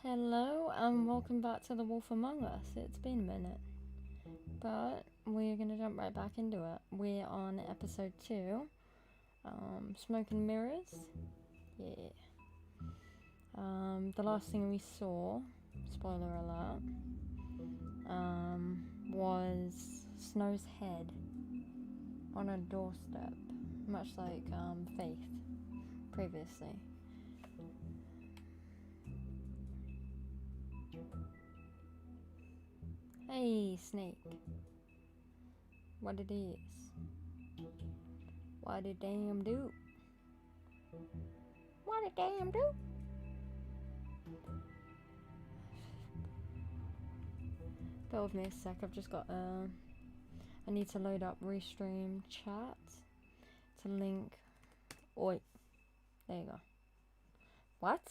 Hello and welcome back to The Wolf Among Us. It's been a minute, but we're gonna jump right back into it. We're on episode 2, Smoke and Mirrors. Yeah. The last thing we saw, spoiler alert, was Snow's head on a doorstep, much like Faith previously. Hey, Snake. What it is? What it damn do? What it damn do? Bear with me a sec, I've just got I need to load up Restream chat to link. Oi. There you go. What?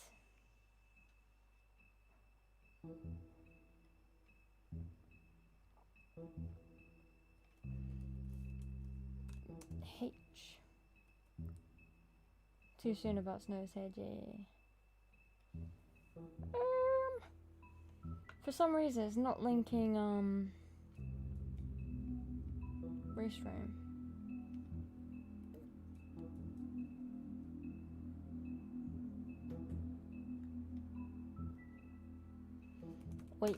H. Too soon about Snow's head, yeah. For some reason it's not linking Restream. Wait.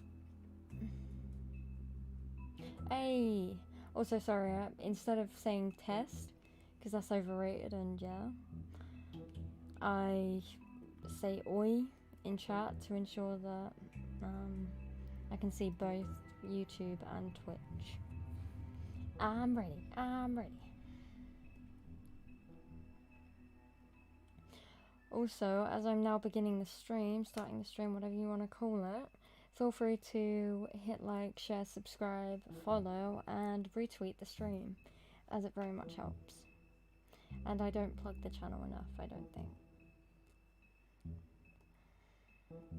Hey. Also, sorry, instead of saying test, because that's overrated and yeah, I say oi in chat to ensure that I can see both YouTube and Twitch. I'm ready. Also, as I'm now beginning the stream, starting the stream, whatever you want to call it, feel free to hit like, share, subscribe, follow, and retweet the stream, as it very much helps. And I don't plug the channel enough, I don't think.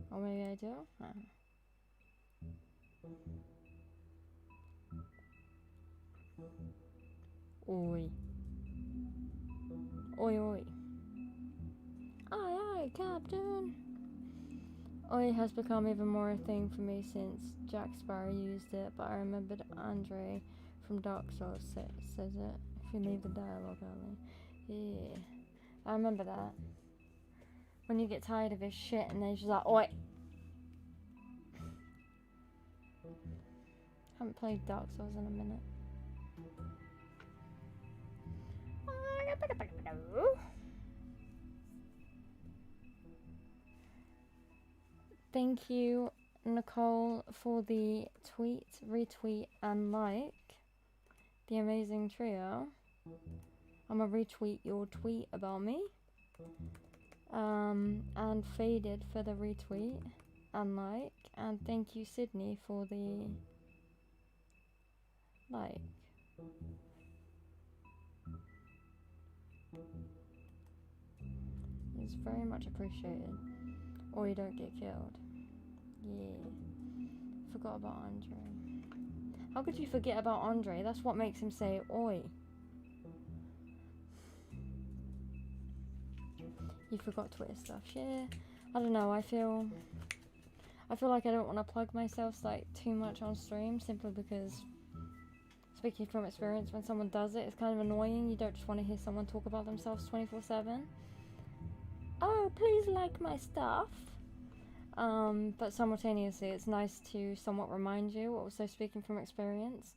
Or maybe I do? Oi. Oi, oi. Aye, aye, Captain. Oi has become even more a thing for me since Jack Sparrow used it, but I remembered Andre from Dark Souls says it if you leave the dialogue early. Yeah, I remember that. When you get tired of his shit and then he's just like, oi. Haven't played Dark Souls in a minute. Thank you, Nicole, for the tweet, retweet, and like. The amazing trio. I'm gonna retweet your tweet about me. And Faded for the retweet and like. And thank you, Sydney, for the like. It's very much appreciated. Or you don't get killed. Yeah. Forgot about Andre. How could you forget about Andre? That's what makes him say oi. You forgot Twitter stuff. Yeah. I don't know, I feel like I don't want to plug myself like too much on stream, simply because, speaking from experience, when someone does it, it's kind of annoying. You don't just want to hear someone talk about themselves 24/7. Oh, please like my stuff. But simultaneously, it's nice to somewhat remind you, also speaking from experience.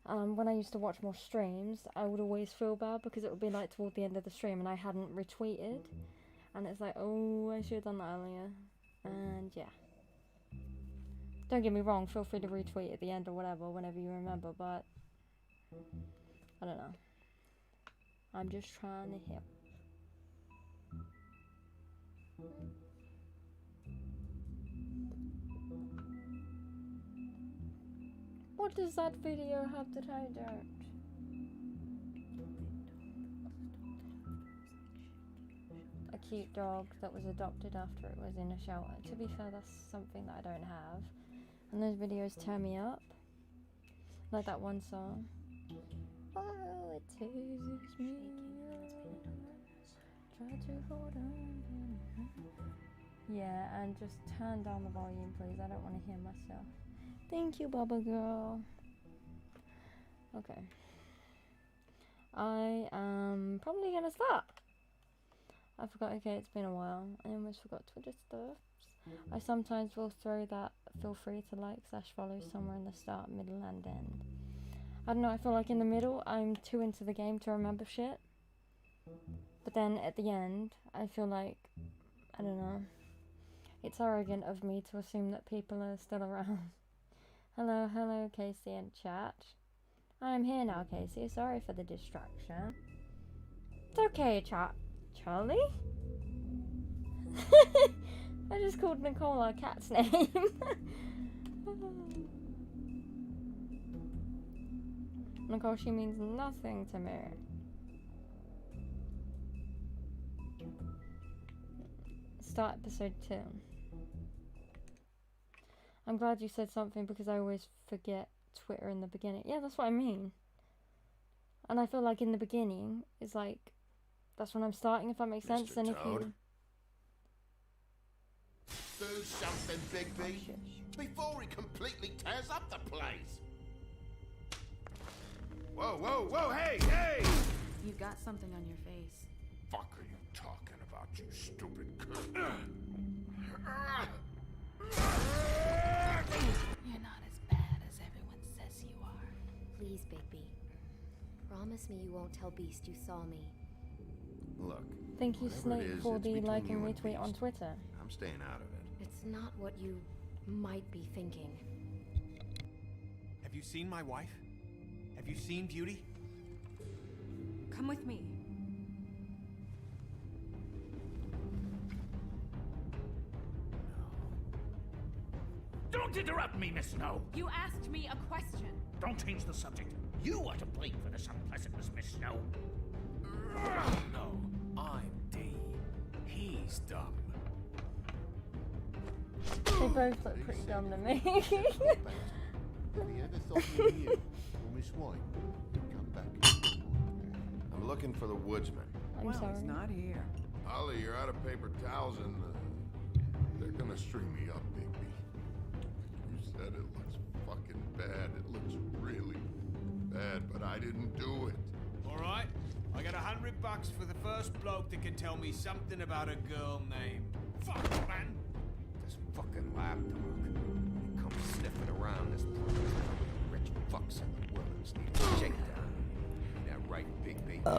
When I used to watch more streams, I would always feel bad because it would be like toward the end of the stream and I hadn't retweeted. And it's like, oh, I should have done that earlier. And yeah. Don't get me wrong, feel free to retweet at the end or whatever, whenever you remember, but I don't know. I'm just trying to help. What does that video have that I don't? A cute dog that was adopted after it was in a shelter. To be fair, that's something that I don't have. And those videos turn me up. Like that one song. Oh, it tears me. Try to hold on. Yeah, and just turn down the volume, please. I don't want to hear myself. Thank you, Bubba Girl. Okay. I am probably gonna start. I forgot, okay, it's been a while. I almost forgot Twitter stuff. I sometimes will throw that, feel free to like / follow somewhere in the start, middle, and end. I don't know, I feel like in the middle, I'm too into the game to remember shit. But then at the end, I feel like, I don't know, it's arrogant of me to assume that people are still around. Hello, Casey in chat. I'm here now, Casey. Sorry for the distraction. It's okay, Charlie? I just called Nicole our cat's name. Nicole, she means nothing to me. Start episode 2. I'm glad you said something because I always forget Twitter in the beginning. Yeah, that's what I mean. And I feel like in the beginning is like, that's when I'm starting, if that makes sense. Mr. And if Toad? you Do something, Bigby, before he completely tears up the place. Whoa, hey! You got something on your face. Fuck are you talking about, you stupid cunt? You're not as bad as everyone says you are. Please, Bigby. Promise me you won't tell Beast you saw me. Look, thank you, whatever it Snake, is, for it's the between like and you and retweet on Beast. Twitter. I'm staying out of it. It's not what you might be thinking. Have you seen my wife? Have you seen Beauty? Come with me. Don't interrupt me, Miss Snow! You asked me a question. Don't change the subject. You are to blame for this unpleasantness, Miss Snow. No, I'm D. He's dumb. They both look pretty dumb to me. Have you ever thought you knew, or Miss White? Come back. I'm looking for the woodsman. I'm sorry. He's not here. Ollie, you're out of paper towels and they're gonna string me up, Bigby. You said it looks fucking bad. It looks really bad, but I didn't do it. All right, I got $100 for the first bloke that can tell me something about a girl named. Fuck, man! This fucking lapdog. He comes sniffing around this place with a ritual fucks in the Woodlands need a shakedown. Ain't that right, Bigby? Now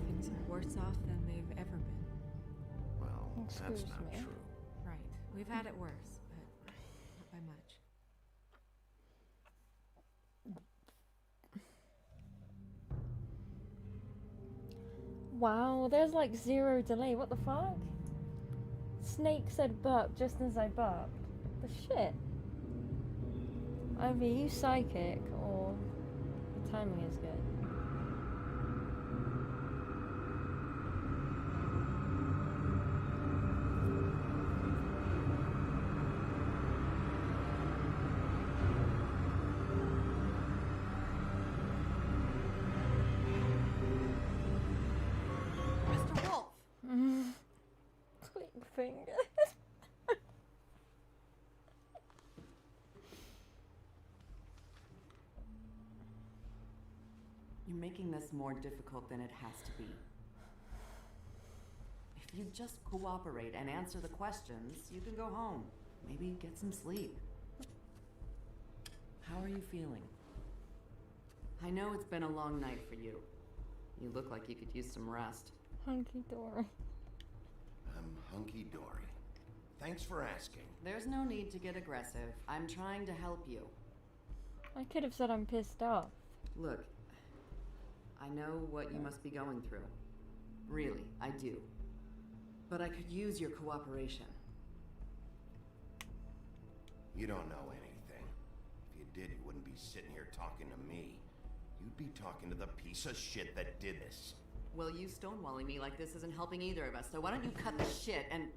things are worse off than they've ever been. Well, that's Excuse not me. true. Right. We've had it worse, but not by much. Wow, there's like 0 delay. What the fuck? Snake said burp just as I burped. The shit. Either you psychic or the timing is good. Mr. Wolf! Quick fingers. You're making this more difficult than it has to be. If you just cooperate and answer the questions, you can go home. Maybe get some sleep. How are you feeling? I know it's been a long night for you. You look like you could use some rest. Hunky dory. I'm hunky-dory. Thanks for asking. There's no need to get aggressive. I'm trying to help you. I could have said I'm pissed off. Look, I know what you must be going through. Really, I do. But I could use your cooperation. You don't know anything. If you did, you wouldn't be sitting here talking to me. You'd be talking to the piece of shit that did this. Well, you stonewalling me like this isn't helping either of us, so why don't you cut the shit and...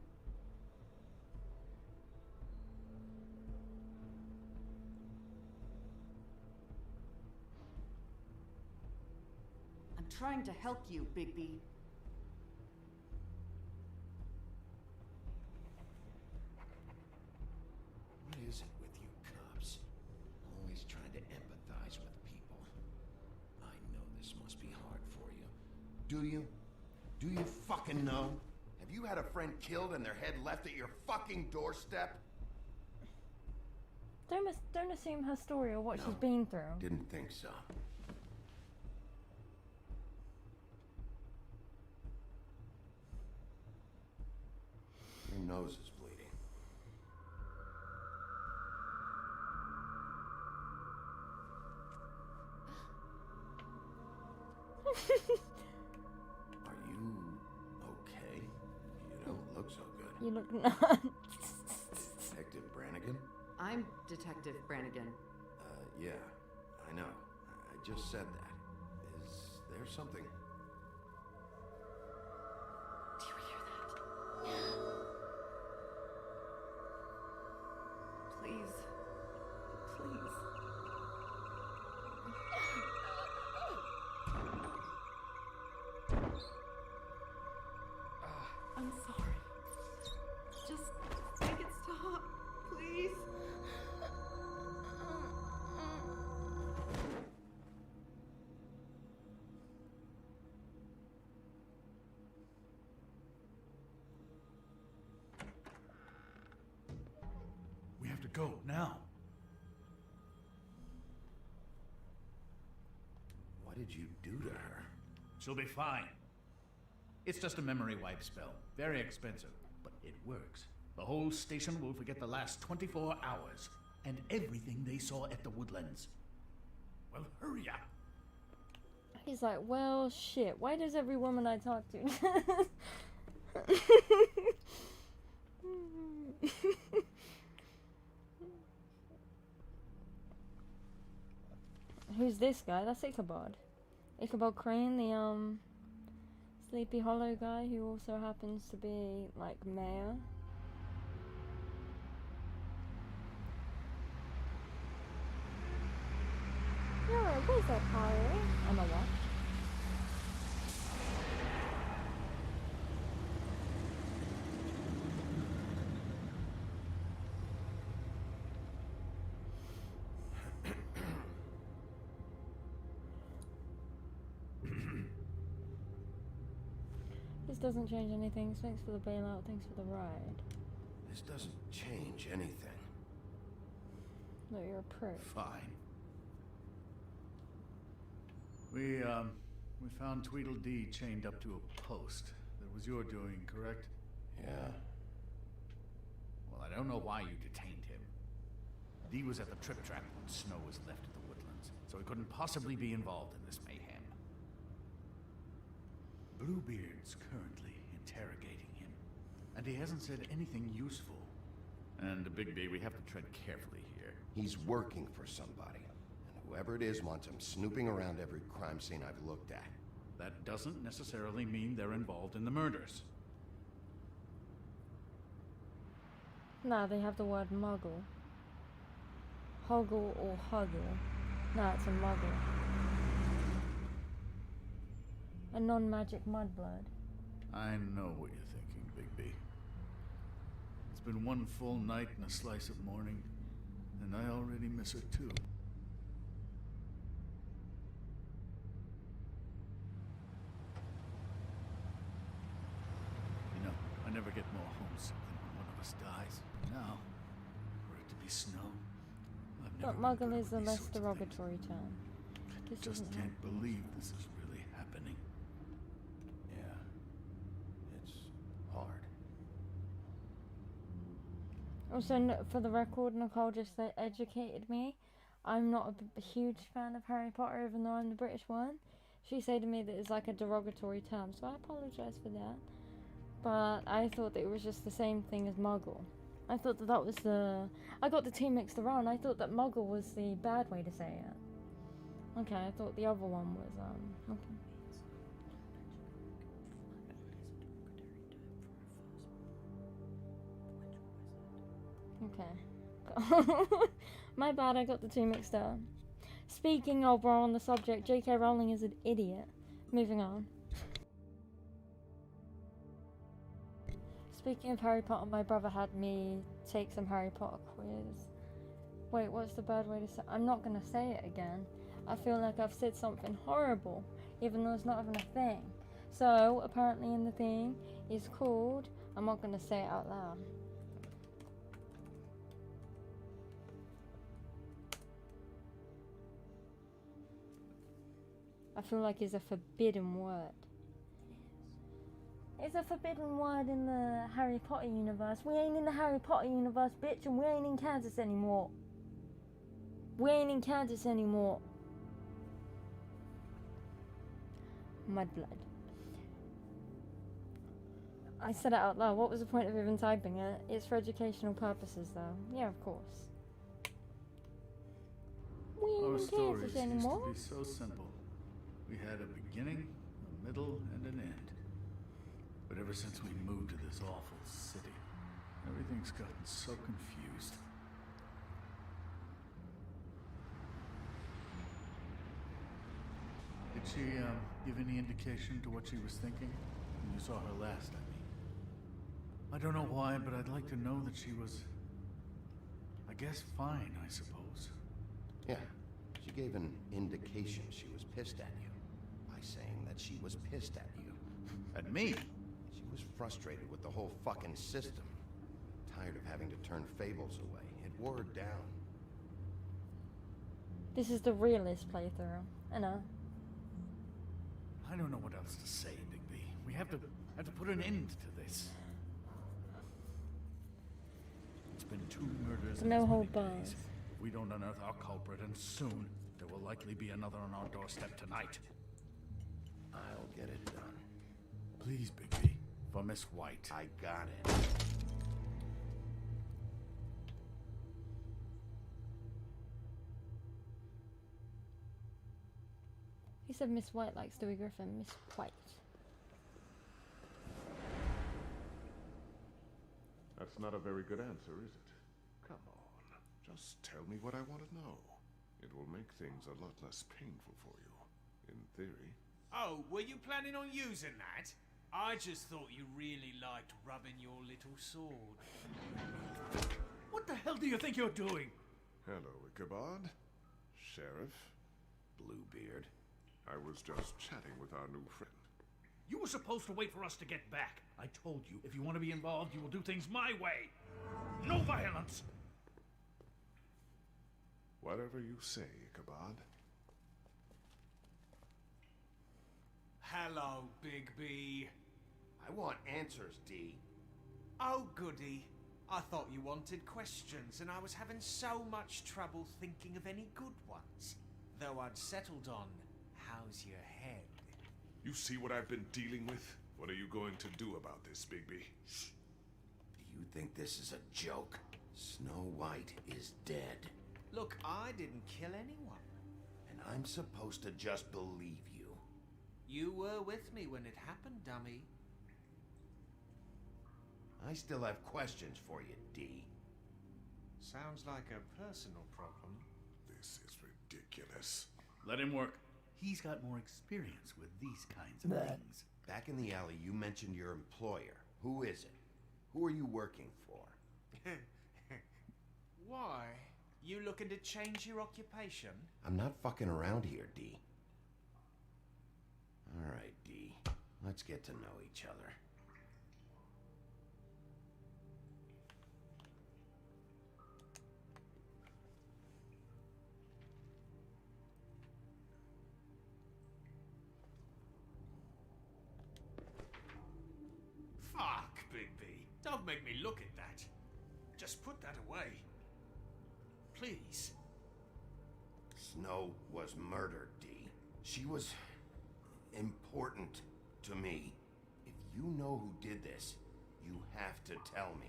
I'm trying to help you, Bigby. What is it with you cops? Always trying to empathize with people. I know this must be hard for you. Do you? Do you fucking know? Have you had a friend killed and their head left at your fucking doorstep? Don't assume her story or what No. she's been through. Didn't think so. Your nose is bleeding. Are you okay? You don't look so good. You look nuts. Detective Brannigan? I'm Detective Brannigan. Yeah, I know. I just said that. Is there something? Do you hear that? Please. Please. I'm sorry. Just make it stop, please. We have to go now. What did you do to her? She'll be fine. It's just a memory wipe spell. Very expensive, but it works. The whole station will forget the last 24 hours and everything they saw at the Woodlands. Well, hurry up. He's like, well, shit. Why does every woman I talk to? Who's this guy? That's Ichabod. Ichabod Crane, the Sleepy Hollow guy who also happens to be like mayor. Yeah, where's that Harry? I'm a what? This doesn't change anything. Thanks for the bailout. Thanks for the ride. This doesn't change anything. No, you're a prick. Fine. We found Tweedledee chained up to a post. That was your doing, correct? Yeah. Well, I don't know why you detained him. Dee was at the Trip Trap when Snow was left at the Woodlands, so he couldn't possibly be involved in this mayhem. Bluebeard's currently interrogating him, and he hasn't said anything useful. And Bigby, we have to tread carefully here. He's working for somebody, and whoever it is wants him snooping around every crime scene I've looked at. That doesn't necessarily mean they're involved in the murders. Nah, they have the word muggle. Hoggle or huggle. Nah, it's a muggle. A non-magic mudblood. I know what you're thinking, Bigby. It's been one full night and a slice of morning, and I already miss her too. You know, I never get more homesick than when one of us dies. Now, for it to be Snow, I've never But been muggle good is with a these less sorts of things. derogatory term. I This just isn't can't happening. believe this is really happening. Yeah. It's hard. Also, for the record, Nicole just educated me. I'm not a huge fan of Harry Potter, even though I'm the British one. She said to me that it's like a derogatory term, so I apologise for that. But I thought that it was just the same thing as muggle. I thought that was the... I got the two mixed around. I thought that muggle was the bad way to say it. Okay, I thought the other one was, okay. Okay. My bad, I got the two mixed up. Speaking of, we're on the subject, J.K. Rowling is an idiot. Moving on. Speaking of Harry Potter, my brother had me take some Harry Potter quiz. Wait, what's the bad way to say? I'm not gonna say it again. I feel like I've said something horrible, even though it's not even a thing. So, apparently in the thing, is called... I'm not gonna say it out loud. I feel like it's a forbidden word. It's a forbidden word in the Harry Potter universe. We ain't in the Harry Potter universe, bitch, and we ain't in Kansas anymore. We ain't in Kansas anymore. Mudblood. I said it out loud. What was the point of even typing it? It's for educational purposes, though. Yeah, of course. We ain't Our in stories Kansas used anymore. to be so simple. We had a beginning, a middle, and an end. But ever since we moved to this awful city, everything's gotten so confused. Did she give any indication to what she was thinking when you saw her last, I mean? I don't know why, but I'd like to know that she was, I guess, fine, I suppose. Yeah. She gave an indication she was pissed at you by saying that she was pissed at you. At me? She was frustrated with the whole fucking system. Tired of having to turn fables away. It wore her down. This is the realist playthrough. I know. I don't know what else to say, Bigby. We have to put an end to this. It's been 2 murders in No as hold many bars. days. If we don't unearth our culprit, and soon, there will likely be another on our doorstep tonight. I'll get it done. Please, Bigby. For Miss White. I got it. He said Miss White likes Dewey Griffin. Miss White. That's not a very good answer, is it? Come on. Just tell me what I want to know. It will make things a lot less painful for you. In theory. Oh, were you planning on using that? I just thought you really liked rubbing your little sword. What the hell do you think you're doing? Hello, Ichabod. Sheriff. Bluebeard. I was just chatting with our new friend. You were supposed to wait for us to get back. I told you, if you want to be involved, you will do things my way. No violence! Whatever you say, Ichabod. Hello, Bigby. I want answers, D. Oh, goody. I thought you wanted questions, and I was having so much trouble thinking of any good ones. Though I'd settled on, how's your head? You see what I've been dealing with? What are you going to do about this, Bigby? Do you think this is a joke? Snow White is dead. Look, I didn't kill anyone. And I'm supposed to just believe you. You were with me when it happened, dummy. I still have questions for you, D. Sounds like a personal problem. This is ridiculous. Let him work. He's got more experience with these kinds of things. Back in the alley, you mentioned your employer. Who is it? Who are you working for? Why? You looking to change your occupation? I'm not fucking around here, D. All right, D. Let's get to know each other. Fuck, Bigby. Don't make me look at that. Just put that away. Please. Snow was murdered, D. She was important to me. If you know who did this, you have to tell me.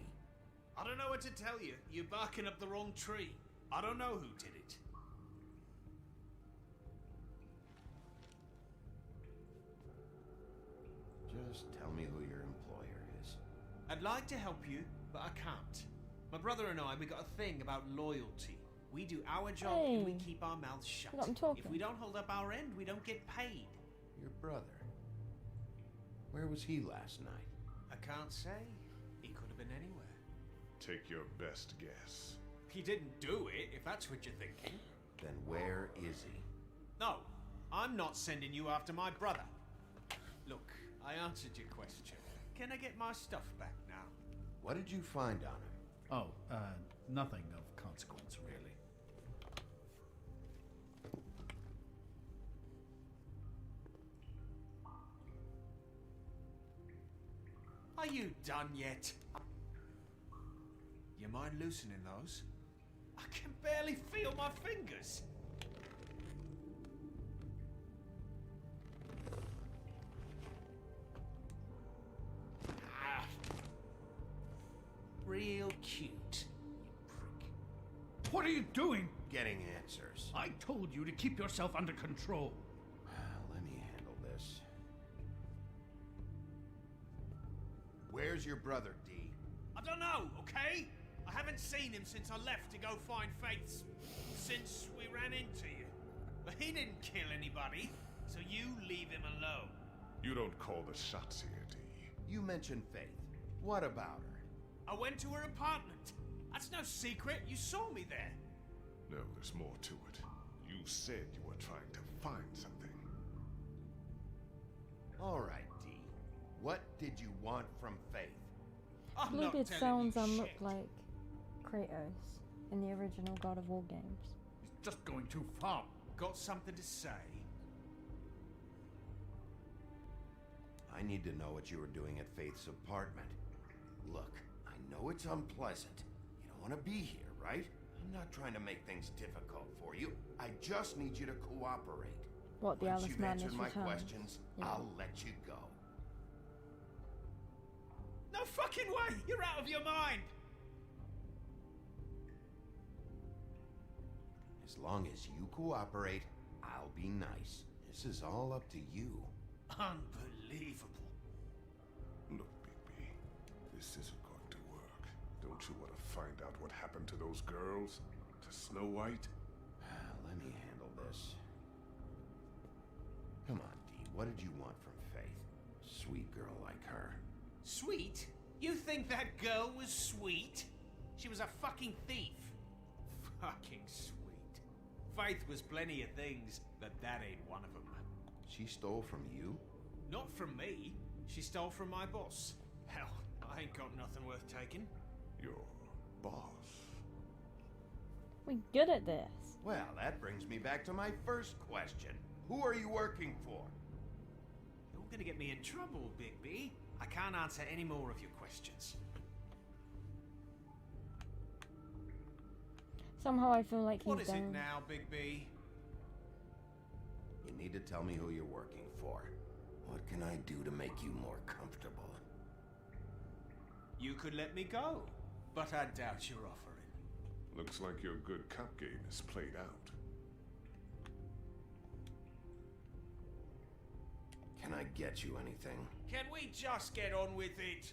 I don't know what to tell you. You're barking up the wrong tree. I don't know who did it. Just tell me who your employer is. I'd like to help you, but I can't. My brother and I, we got a thing about loyalty. We do our job and we Hey. keep our mouths shut. I'm talking. If we don't hold up our end, we don't get paid. Your brother. Where was he last night? I can't say. He could have been anywhere. Take your best guess. He didn't do it, if that's what you're thinking. Then where is he? No, I'm not sending you after my brother. Look, I answered your question. Can I get my stuff back now? What did you find on him? Oh, nothing of consequence, really. Are you done yet? You mind loosening those? I can barely feel my fingers. Ah. Real cute, you prick. What are you doing? Getting answers. I told you to keep yourself under control. Let me handle this. Where's your brother, D? I don't know, okay? I haven't seen him since I left to go find Faith's. Since we ran into you. But he didn't kill anybody, so you leave him alone. You don't call the shots here, D. You mentioned Faith. What about her? I went to her apartment. That's no secret. You saw me there. No, there's more to it. You said you were trying to find something. All right, D. What did you want from Faith? I believe it sounds and look like Kratos in the original God of War games. He's just going too far. Got something to say? I need to know what you were doing at Faith's apartment. Look, I know it's unpleasant. You don't want to be here, right? I'm not trying to make things difficult for you. I just need you to cooperate. What, the Once Alice you've Madness answered my returns? questions, Yeah. I'll let you go. No fucking way! You're out of your mind! As long as you cooperate, I'll be nice. This is all up to you. Unbelievable. Look, Bigby, this isn't going to work. Don't you want to find out what happened to those girls? To Snow White? Let me handle this. Come on, Dee. What did you want from Faith? Sweet girl like her. Sweet? You think that girl was sweet? She was a fucking thief. Fucking sweet. Faith was plenty of things, but that ain't one of them. She stole from you? Not from me. She stole from my boss. Hell, I ain't got nothing worth taking. Your boss? We're good at this. Well, that brings me back to my first question. Who are you working for? gonna get me in trouble, Bigby. I can't answer any more of your questions. Somehow I feel like he's What is it down. now, Bigby? You need to tell me who you're working for. What can I do to make you more comfortable? You could let me go, but I doubt your offering. Looks like your good cop game is played out. Can I get you anything? Can we just get on with it?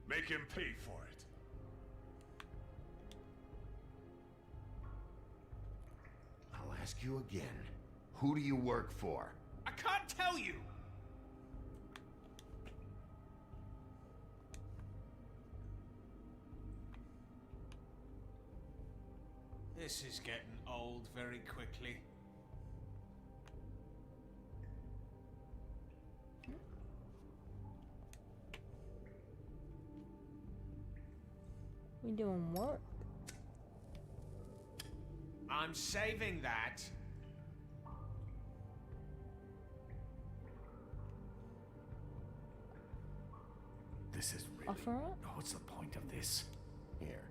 Make him pay for it. I'll ask you again. Who do you work for? I can't tell you! This is getting old very quickly. We doing work? I'm saving that. This is really... Offer it? What's the point of this? Here.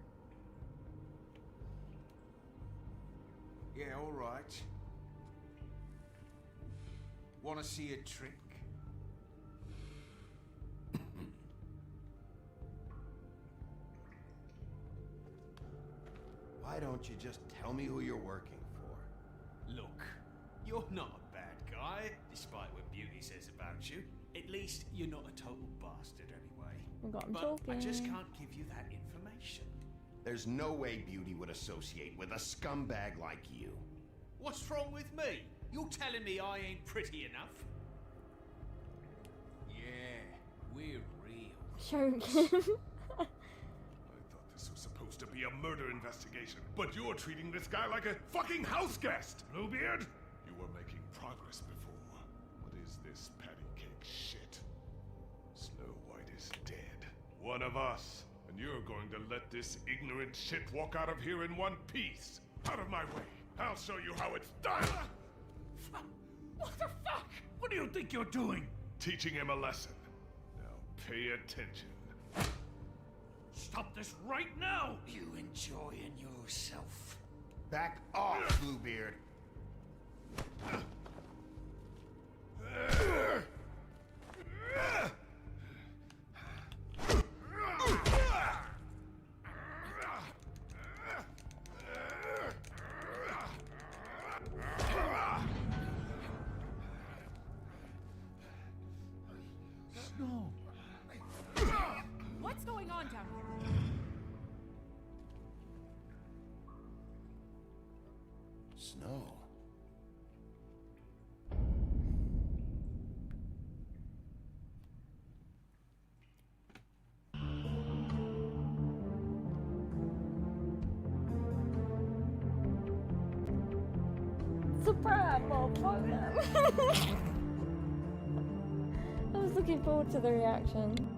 Yeah, all right. Want to see a trick? Why don't you just tell me who you're working for? Look, you're not a bad guy, despite what Beauty says about you. At least you're not a total bastard anyway. We got him But talking. I just can't give you that information. There's no way Beauty would associate with a scumbag like you. What's wrong with me? You're telling me I ain't pretty enough? Yeah, we're real. Choke him. I thought this was supposed to be a murder investigation, but you're treating this guy like a fucking house guest, Bluebeard! You were making progress before. What is this patty cake shit? Snow White is dead. One of us. And you're going to let this ignorant shit walk out of here in one piece. Out of my way. I'll show you how it's done! What the fuck? What do you think you're doing? Teaching him a lesson. Now pay attention. Stop this right now! You enjoying yourself? Back off, Bluebeard. No. What's going on down here? Snow. Surprise, motherfucker! I was looking forward to the reaction.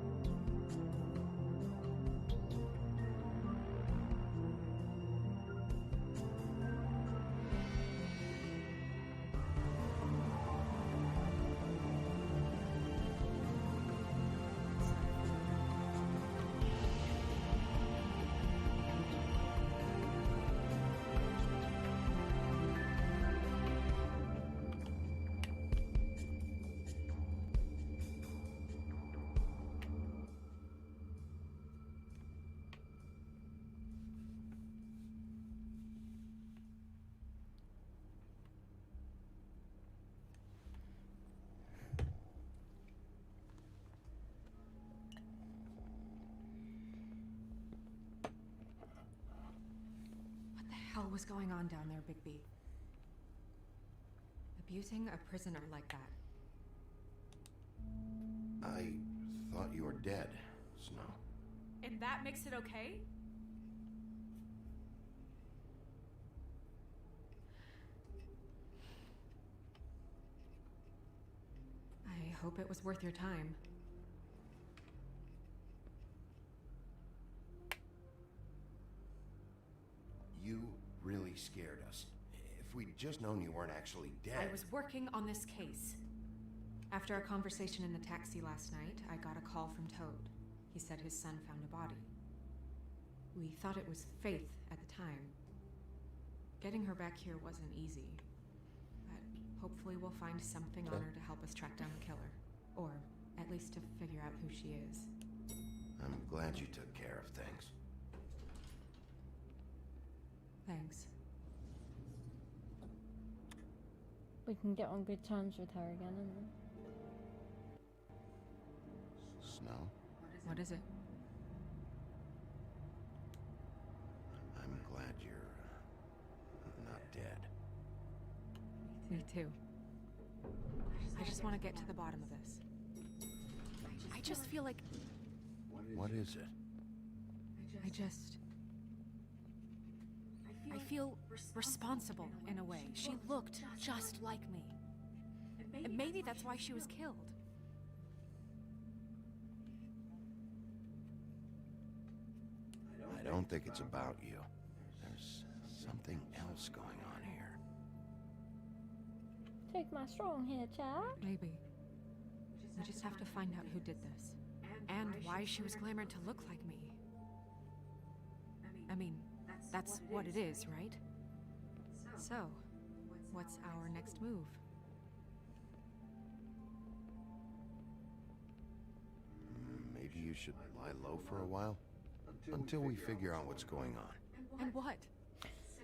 What the hell was going on down there, Bigby? Abusing a prisoner like that. I thought you were dead, Snow. And that makes it okay? I hope it was worth your time. You really scared us. If we'd just known you weren't actually dead. I was working on this case. After our conversation in the taxi last night, I got a call from Toad. He said his son found a body. We thought it was Faith at the time. Getting her back here wasn't easy, but hopefully we'll find something on her to help us track down the killer. Or at least to figure out who she is. I'm glad you took care of things. Thanks. We can get on good terms with her again, and Snow? What is it? I'm glad you're not dead. Me too. I just want to get to the bottom of this. I just feel like... What is it? I feel responsible in a way. She looked just like me. And maybe that's why she was killed. I don't think it's about you. There's something else going on here. take my strong here, child. Maybe. We just have to find out who did this. And why she was glamored to look like me. I mean, that's what it is, right? So, what's our next move? Maybe you should lie low for a while? Until we figure out what's going on. And what?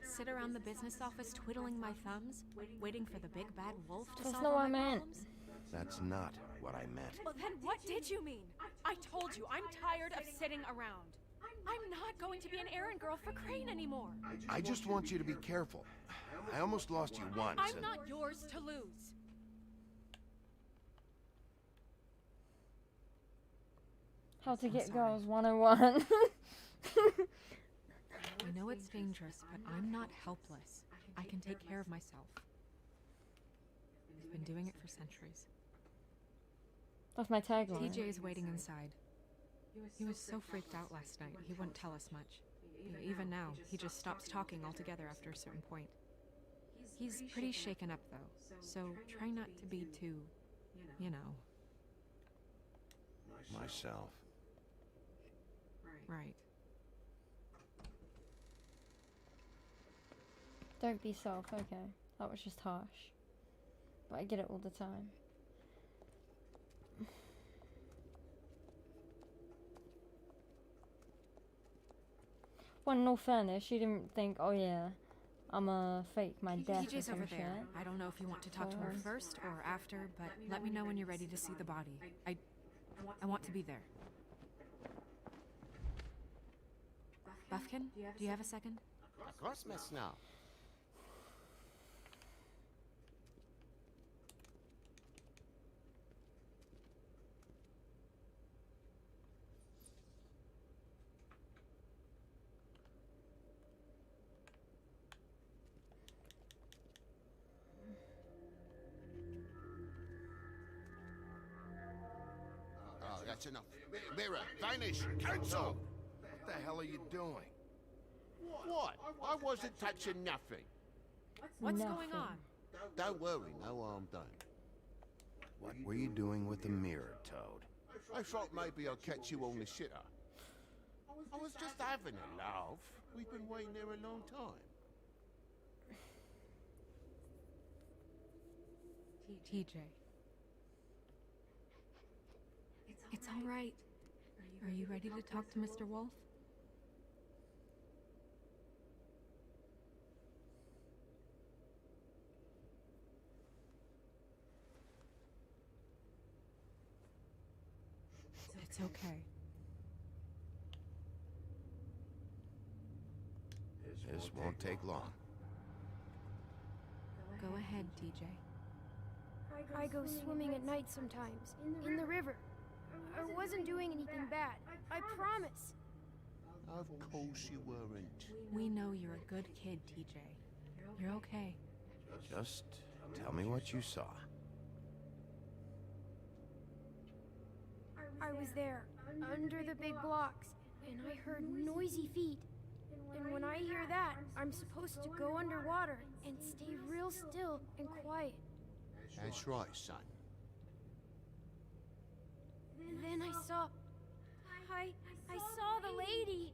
Sit around the business office twiddling my thumbs, waiting for the big bad wolf to That's solve not all what I my meant. problems? That's not what I meant. Well, then what did you mean? I told you, I'm tired of sitting around. I'm not going to be an errand girl for Crane anymore. I just want you to be careful. I almost lost you once. I'm and- not yours to lose. How to get sorry. girls 101. I know it's dangerous, but I'm not helpless. I can take care of myself. I've been doing it for centuries. That's my tagline. TJ is waiting inside. He was so freaked out last night, he wouldn't tell us much. Even now, he just stops talking altogether after a certain point. He's pretty shaken up, though, so try not to be too, you know. Myself. Right. Don't be self, okay. That was just harsh. But I get it all the time. Well, in all fairness, she didn't think, oh yeah, I'ma fake my death or TJ's some over shit. there. I don't know if you want to talk to her Or- first or after, but let me know when you're ready to see the body. I want to be there. Buffkin, do you have a second? Of course, Miss Snow. Oh, that's enough. Mira, vanish! Cancel! What the hell are you doing? What? I wasn't touching nothing. What's Nothing. going on? Don't worry, no harm done. What were you doing with the mirror, Toad? I thought maybe I'd catch you on the shitter. I was just having a laugh. We've been waiting there a long time. TJ. It's all right. Are you ready to talk to Mr. Wolf? It's okay. This won't take long. Go ahead, TJ. I go swimming at night sometimes, in the river. I wasn't doing anything bad, I promise. Of course you weren't. We know you're a good kid, TJ. You're okay. Just tell me what you saw. I was there, under the big blocks, and I heard noisy feet. And when I hear that, I'm supposed to go underwater and stay real still and quiet. That's right, son. I saw the lady.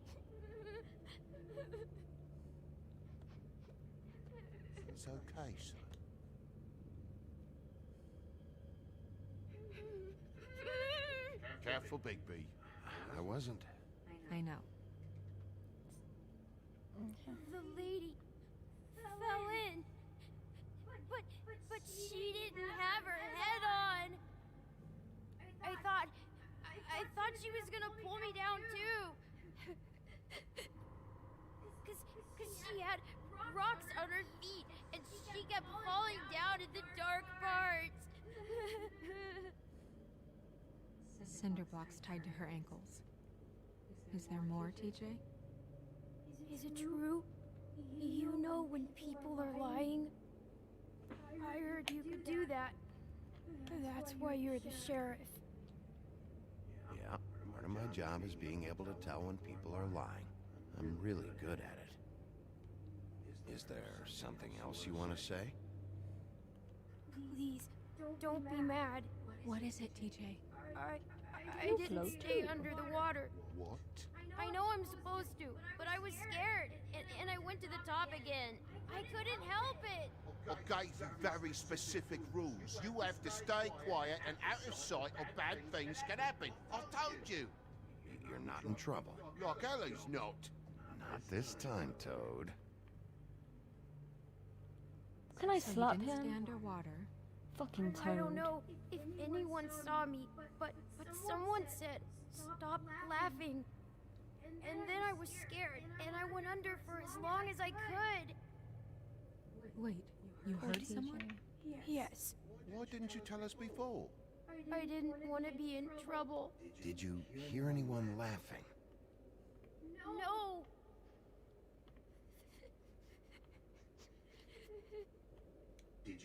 It's okay, son. Careful, Bigby. I wasn't. I know. The lady fell in. But she didn't have her head on. I thought she was gonna pull me down too. Cause she had rocks on her feet and she kept falling down in the dark parts. Cinder blocks tied to her ankles. Is there more, TJ? Is it true? You know when people are lying? I heard you could do that. That's why you're the sheriff. Yeah, part of my job is being able to tell when people are lying. I'm really good at it. Is there something else you want to say? Please, don't be mad. What is it, TJ? I didn't stay under the water. What? I know I'm supposed to, but I was scared, and I went to the top again. I couldn't help it. I gave you very specific rules. You have to stay quiet and out of sight or bad things can happen. I told you. You're not in trouble. Like Ellie's not. Not this time, Toad. Can I So slap you didn't him? stay underwater. Fucking Toad. I don't know if anyone saw me, but someone said, stop laughing. And then I was scared, and I went under for as long as I could. Wait, you heard someone? Yes. Why didn't you tell us before? I didn't want to be in trouble. Did you hear anyone laughing? No.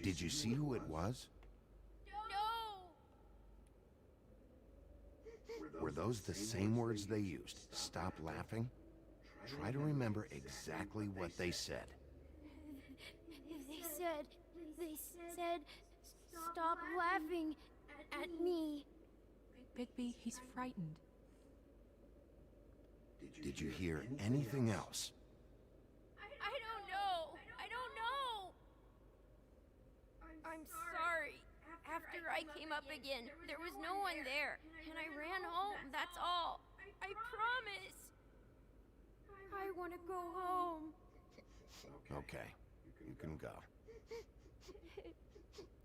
Did you see who it was? No. Were those the same words they used? Stop laughing? Try to remember exactly what they said. They said, stop laughing at me. Bigby, he's frightened. Did you hear anything else? I don't know. I don't know. I'm sorry. After I came up again, there was no one there, and I ran home, that's all. I promise. I want to go home. Okay, you can go.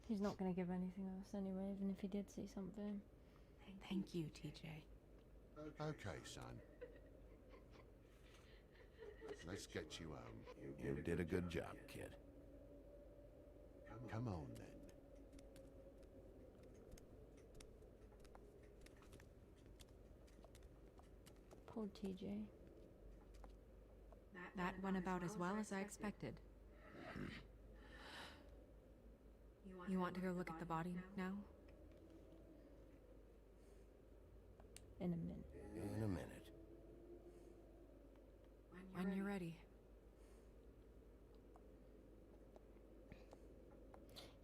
He's not gonna give anything else anyway, even if he did see something. Thank you, TJ. Okay, son. Let's get you home. You did a good job, kid. Come on, then. Poor TJ. That went about as well as I expected. You want to go look at the body now? In a minute. In a minute. When you're ready.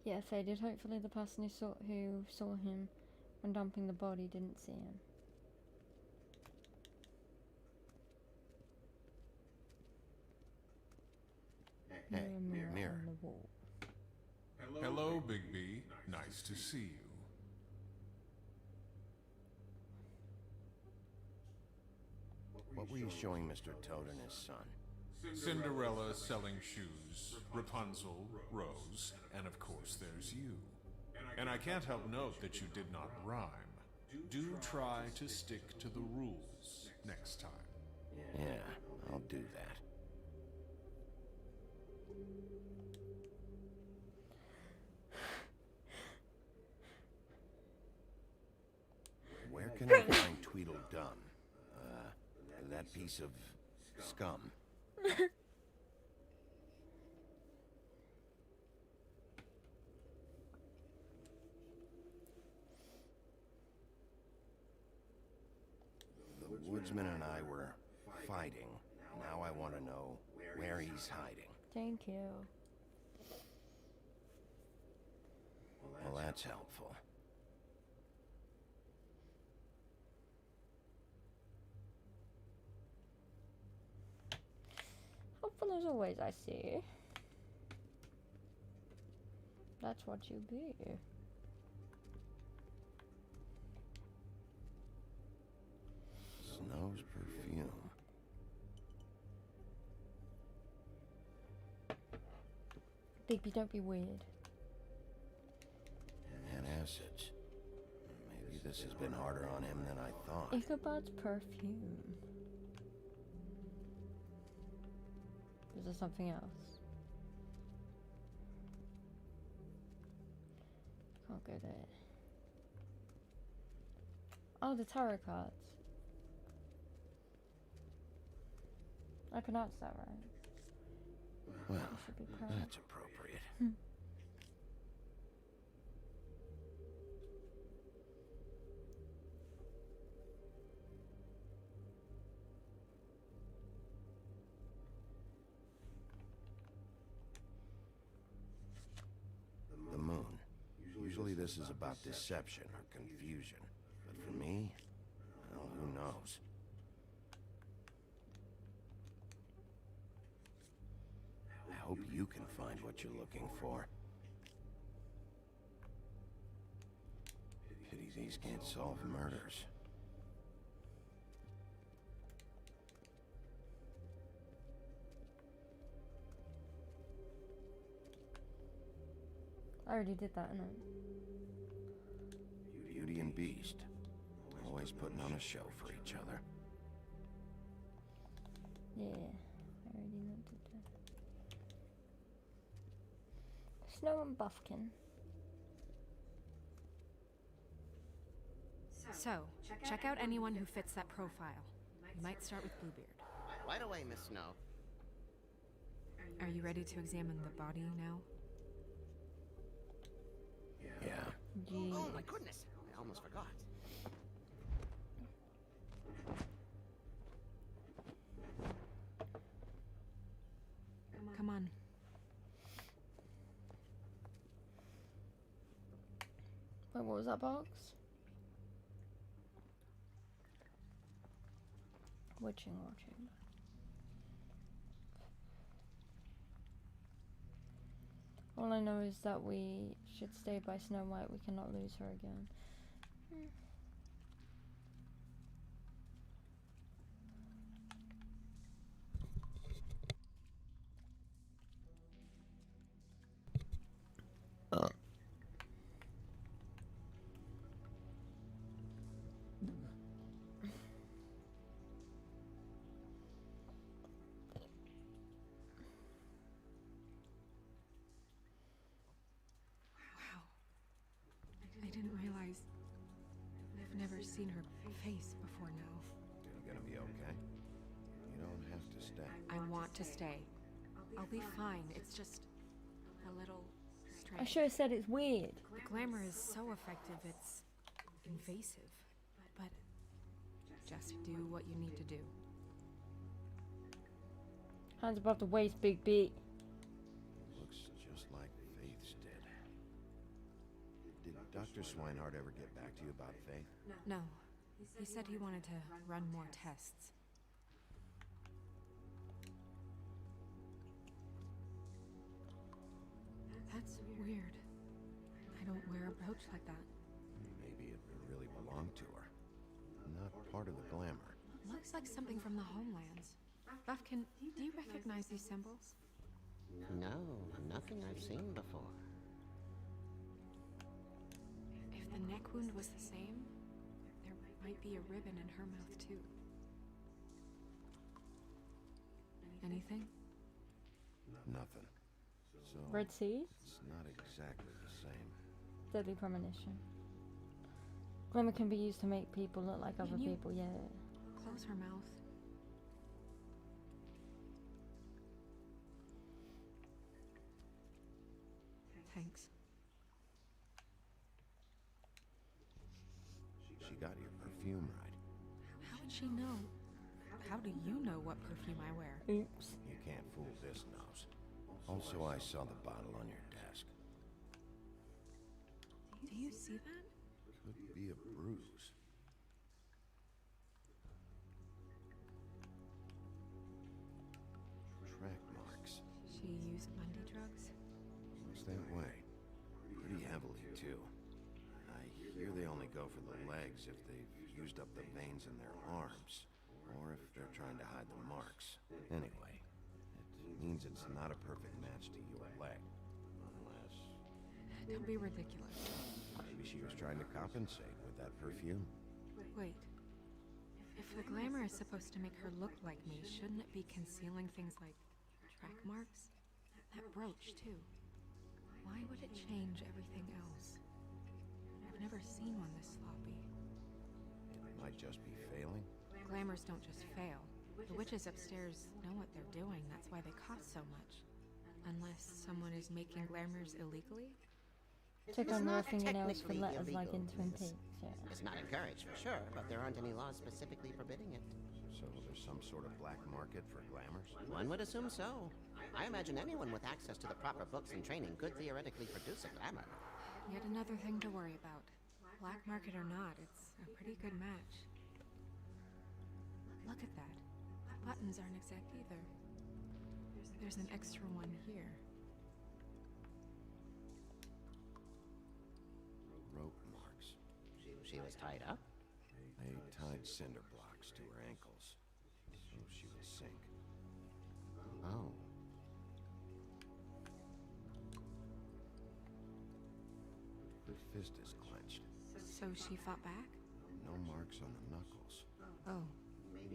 Yeah, faded. Hopefully the person who saw him when dumping the body didn't see him. Hey, mirror. On the wall. Hello, Bigby. Nice to see you. What were you showing Mr. Toad and his son? Cinderella selling shoes, Rapunzel, Rose, and of course there's you. And I can't help note that you did not rhyme. Do try to stick to the rules next time. Yeah, I'll do that. Where can I find Tweedledum? That piece of scum. The woodsman and I were fighting. Now I want to know where he's hiding. Thank you. Well, that's helpful. But there's always I see. That's what you be. Snow's perfume. Bigby, don't be weird. Antacids. Maybe this has been harder on him than I thought. Ichabod's perfume. Is there something else? Can't go there. Oh, the tarot cards. I pronounced that right. Well, should be proud. that's appropriate. The moon. Usually this is about deception or confusion. But for me, well, who knows? I hope you can find what you're looking for. Pity these can't solve murders. I already did that, innit? Beauty and Beast. Always putting on a show for each other. Yeah, I already looked at that. Snow and Buffkin. So, check out anyone who fits that profile. You might start with Bluebeard. Right away, Miss Snow. Are you ready to examine the body now? Yeah. Oh my goodness, I almost forgot. Come on. Wait, what was that box? Witching watching. All I know is that we should stay by Snow White. We cannot lose her again. I didn't realize. I've never seen her face before now. You're gonna be okay. You don't have to stay. I want to stay. I'll be fine. It's just a little strange. I should have said it's weird. The glamour is so effective, it's invasive. But just do what you need to do. Hands above the waist, Big B. Looks just like Faith's did. Did Dr. Swinehart ever get back to you about Faith? No. He said he wanted to run more tests. That's weird. I don't wear a brooch like that. Maybe it really belonged to her. Not part of the glamour. Looks like something from the homelands. Buffkin, do you recognize these symbols? No, nothing I've seen before. If the neck wound was the same, there might be a ribbon in her mouth too. Anything? Nothing. So Red Sea? It's not exactly the same. Deadly premonition. Glamour can be used to make people look like other people, yeah. Close her mouth. Thanks. She got your perfume right. How would she know? How do you know what perfume I wear? Oops. You can't fool this nose. Also, I saw the bottle on your desk. Do you see that? Could be a bruise. Track know for the legs if they've used up the veins in their arms, or if they're trying to hide the marks. Anyway, it means it's not a perfect match to your leg. Unless... Don't be ridiculous. maybe she was trying to compensate with that perfume. Wait. If the glamour is supposed to make her look like me, shouldn't it be concealing things like track marks? That brooch, too. Why would it change everything else? I've never seen one this sloppy. It might just be failing. Glamours don't just fail. The witches upstairs know what they're doing, that's why they cost so much. Unless someone is making glamours illegally? Check It's on raw not fingernails for technically letters like in illegal. Twin Peaks. Yeah. It's not encouraged for sure, but there aren't any laws specifically forbidding it. So there's some sort of black market for glamours? One would assume so. I imagine anyone with access to the proper books and training could theoretically produce a glamour. Yet another thing to worry about. Black market or not, it's a pretty good match. Look at that. The buttons aren't exact either. There's an extra one here. Rope marks. She was tied up? They tied cinder blocks to her ankles, so she would sink. Oh. Her fist is clenched. So she fought back? No marks on the knuckles. Oh,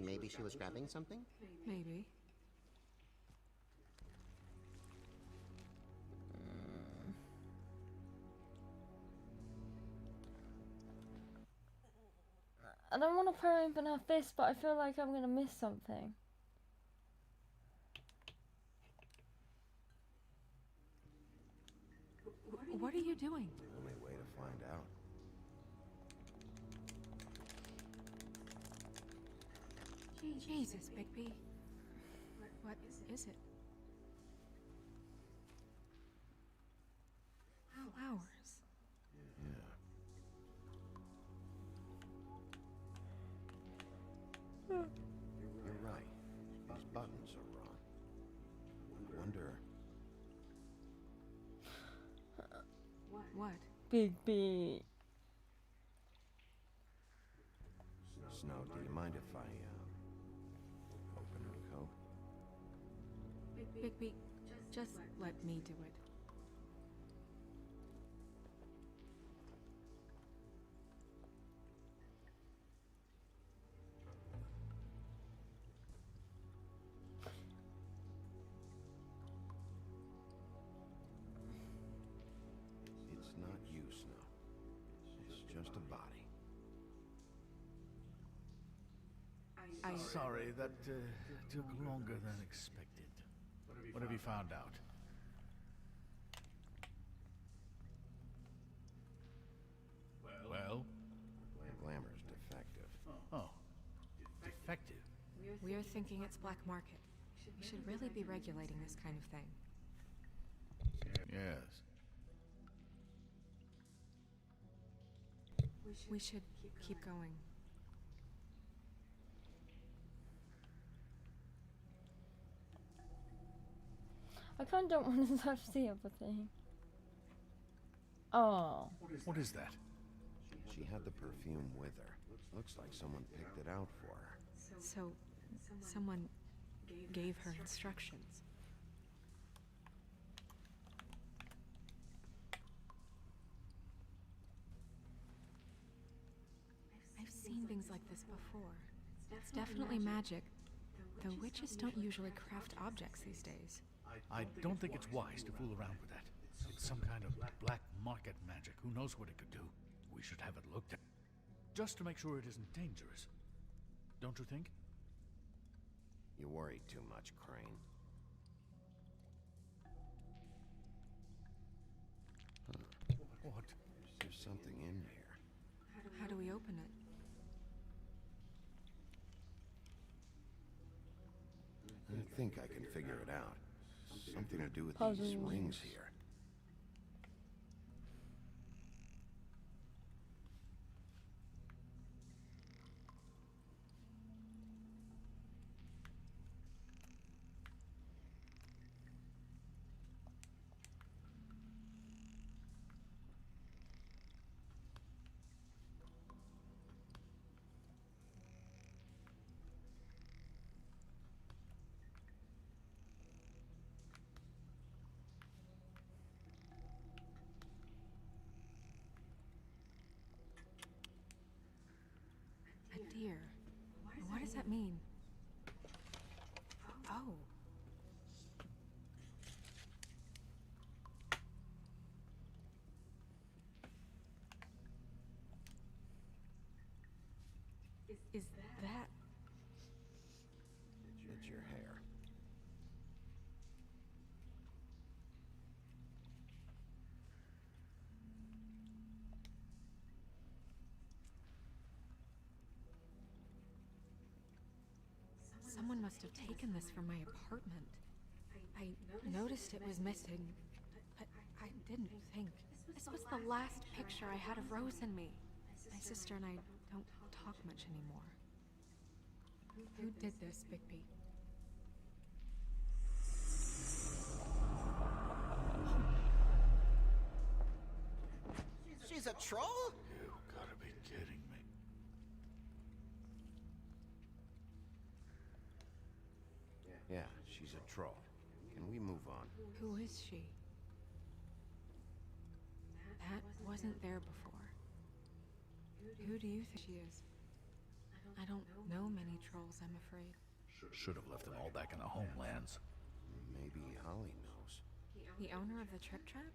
Maybe she was grabbing something? maybe. I don't want to pry open her fist, but I feel like I'm gonna miss something. What are you doing? Only way to find out. Jesus, Bigby. What is it? Flowers. Yeah. You're right. These buttons are wrong. I wonder... What? Big B. Snow, do you mind if I, open her coat? Bigby, just let me do it. It's not you, Snow. It's just a body. Sorry, that took longer than expected. What have you found out? Well? Glamour's defective. Oh. Defective? We're thinking it's black market. We should really be regulating this kind of thing. Yes. We should keep going. I kind of don't want to touch the other thing. Oh. What is that? She had the perfume with her. Looks like someone picked it out for her. So, someone gave her instructions. I've seen things like this before. It's definitely magic, though witches don't usually craft objects these days. I don't think it's wise to fool around with that. It's some kind of black market magic. Who knows what it could do? We should have it looked at. Just to make sure it isn't dangerous. Don't you think? You worry too much, Crane. What? There's something in here. How do we open it? I think I can figure it out. Something to do with these Puzzles. rings here. here. What does that mean? Oh. Is that... It's your hair. Someone must have taken this from my apartment. I noticed it was missing, but I didn't think. This was the last picture I had of Rose and me. My sister and I don't talk much anymore. Who did this, Bigby? She's a troll? You gotta be kidding me. Yeah, she's a troll. Can we move on? Who is she? That wasn't there before. Who do you think she is? I don't know many trolls, I'm afraid. Should have left them all back in the homelands. Maybe Holly knows. The owner of the Trip Trap?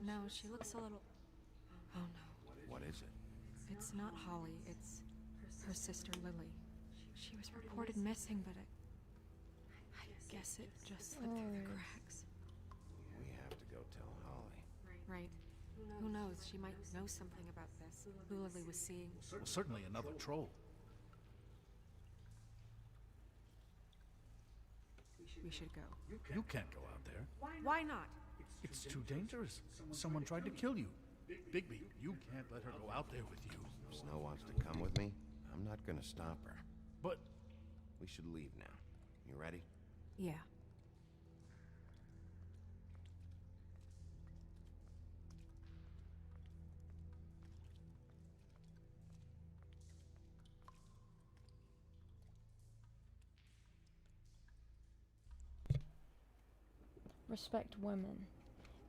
No, she looks a little... Oh no. What is it? It's not Holly, it's her sister Lily. She was reported missing, but I guess it just slipped through the cracks. We have to go tell Holly. Right. Who knows, she might know something about this. Who Lily was seeing. Well, certainly another troll. We should go. You can't go out there. Why not? It's too dangerous. Someone tried to kill you. Bigby, you can't let her go out there with you. If Snow wants to come with me, I'm not gonna stop her. But... We should leave now. You ready? Yeah. Respect women.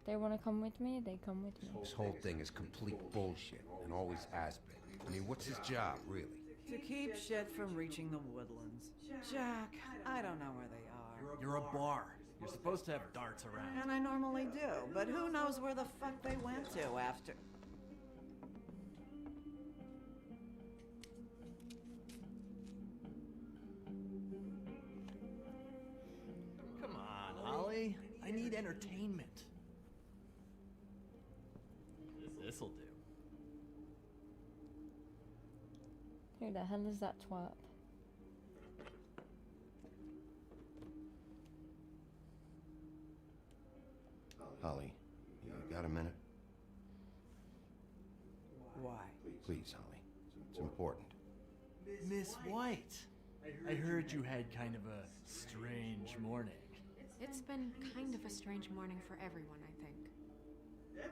They want to come with me, they come with me. This whole thing is complete bullshit, and always has been. I mean, what's his job, really? To keep shit from reaching the woodlands. Jack, I don't know where they are. You're a bar. You're supposed to have darts around. And I normally do, but who knows where the fuck they went to after... Come on, Holly. I need entertainment. This'll do. Who the hell is that twat? Holly, you got a minute? Why? Please, Holly. It's important. Miss White. I heard you had kind of a strange morning. It's been kind of a strange morning for everyone, I think.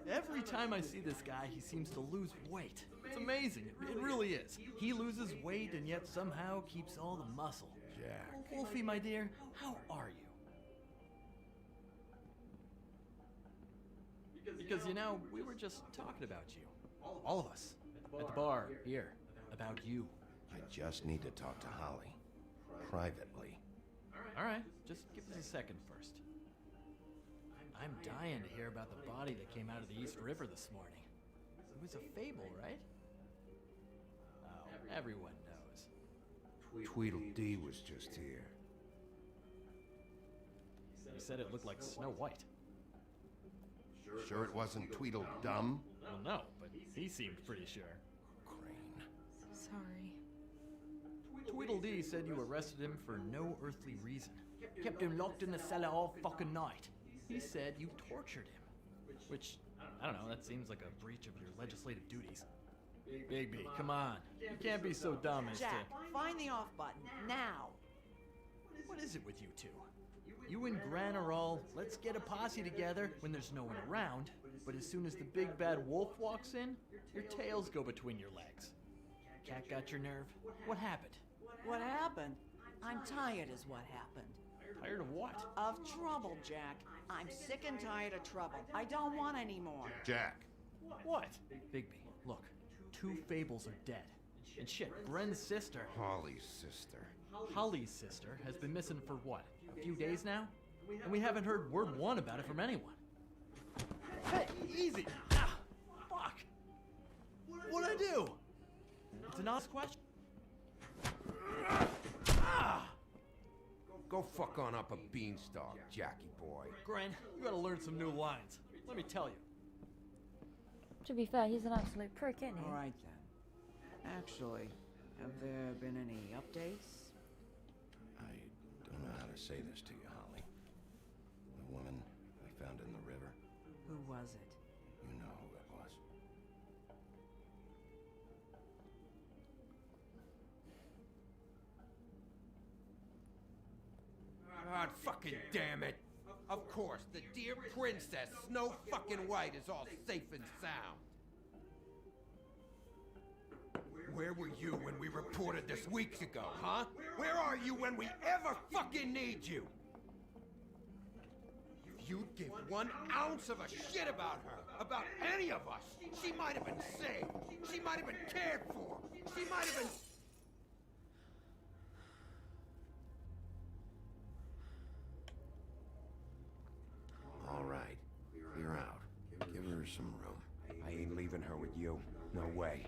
Every time I see this guy, he seems to lose weight. It's amazing. It really is. He loses weight and yet somehow keeps all the muscle. Jack. Wolfie, my dear, how are you? Because, you know, we were just talking about you. All of us. At the bar, here. About you. I just need to talk to Holly. Privately. Alright, just give us a second first. I'm dying to hear about the body that came out of the East River this morning. It was a fable, right? Oh, everyone knows. Tweedledee was just here. He said it looked like Snow White. Sure it wasn't Tweedledum? Well, no, but he seemed pretty sure. Crane. Sorry. Tweedledee said you arrested him for no earthly reason. Kept him locked in the cellar all fucking night. He said you tortured him. Which, I don't know, that seems like a breach of your legislative duties. Bigby, come on. You can't be so dumb as Jack, find the off button, now! What is it with you two? You and Gran are all, let's get a posse together when there's no one around, but as soon as the big bad wolf walks in, your tails go between your legs. Cat got your nerve? What happened? What happened? I'm tired is what happened. Tired of what? Of trouble, Jack. I'm sick and tired of trouble. I don't want any more. Jack. What? Bigby, look. 2 fables are dead. And shit, Bren's sister, Holly's sister. Holly's sister, has been missing for what, a few days now? And we haven't heard word one about it from anyone. Hey, easy! Ah, fuck! What'd I do? It's an honest question. Ah! Go fuck on up a beanstalk, Jackie boy. Gren, you gotta learn some new lines. Let me tell you. To be fair, he's an absolute prick, isn't he? Alright then. Actually, have there been any updates? I don't know how to say this to you, Holly. The woman we found in the river. Who was it? You know who it was. God fucking damn it! Of course, the dear princess, Snow fucking White, is all safe and sound. Where were you when we reported this weeks ago, huh? Where are you when we ever fucking need you? If you'd give 1 ounce of a shit about her, about any of us, she might have been saved. She might have been cared for. She might have been... All right, clear out. Give her some room. I ain't leaving her with you. No way.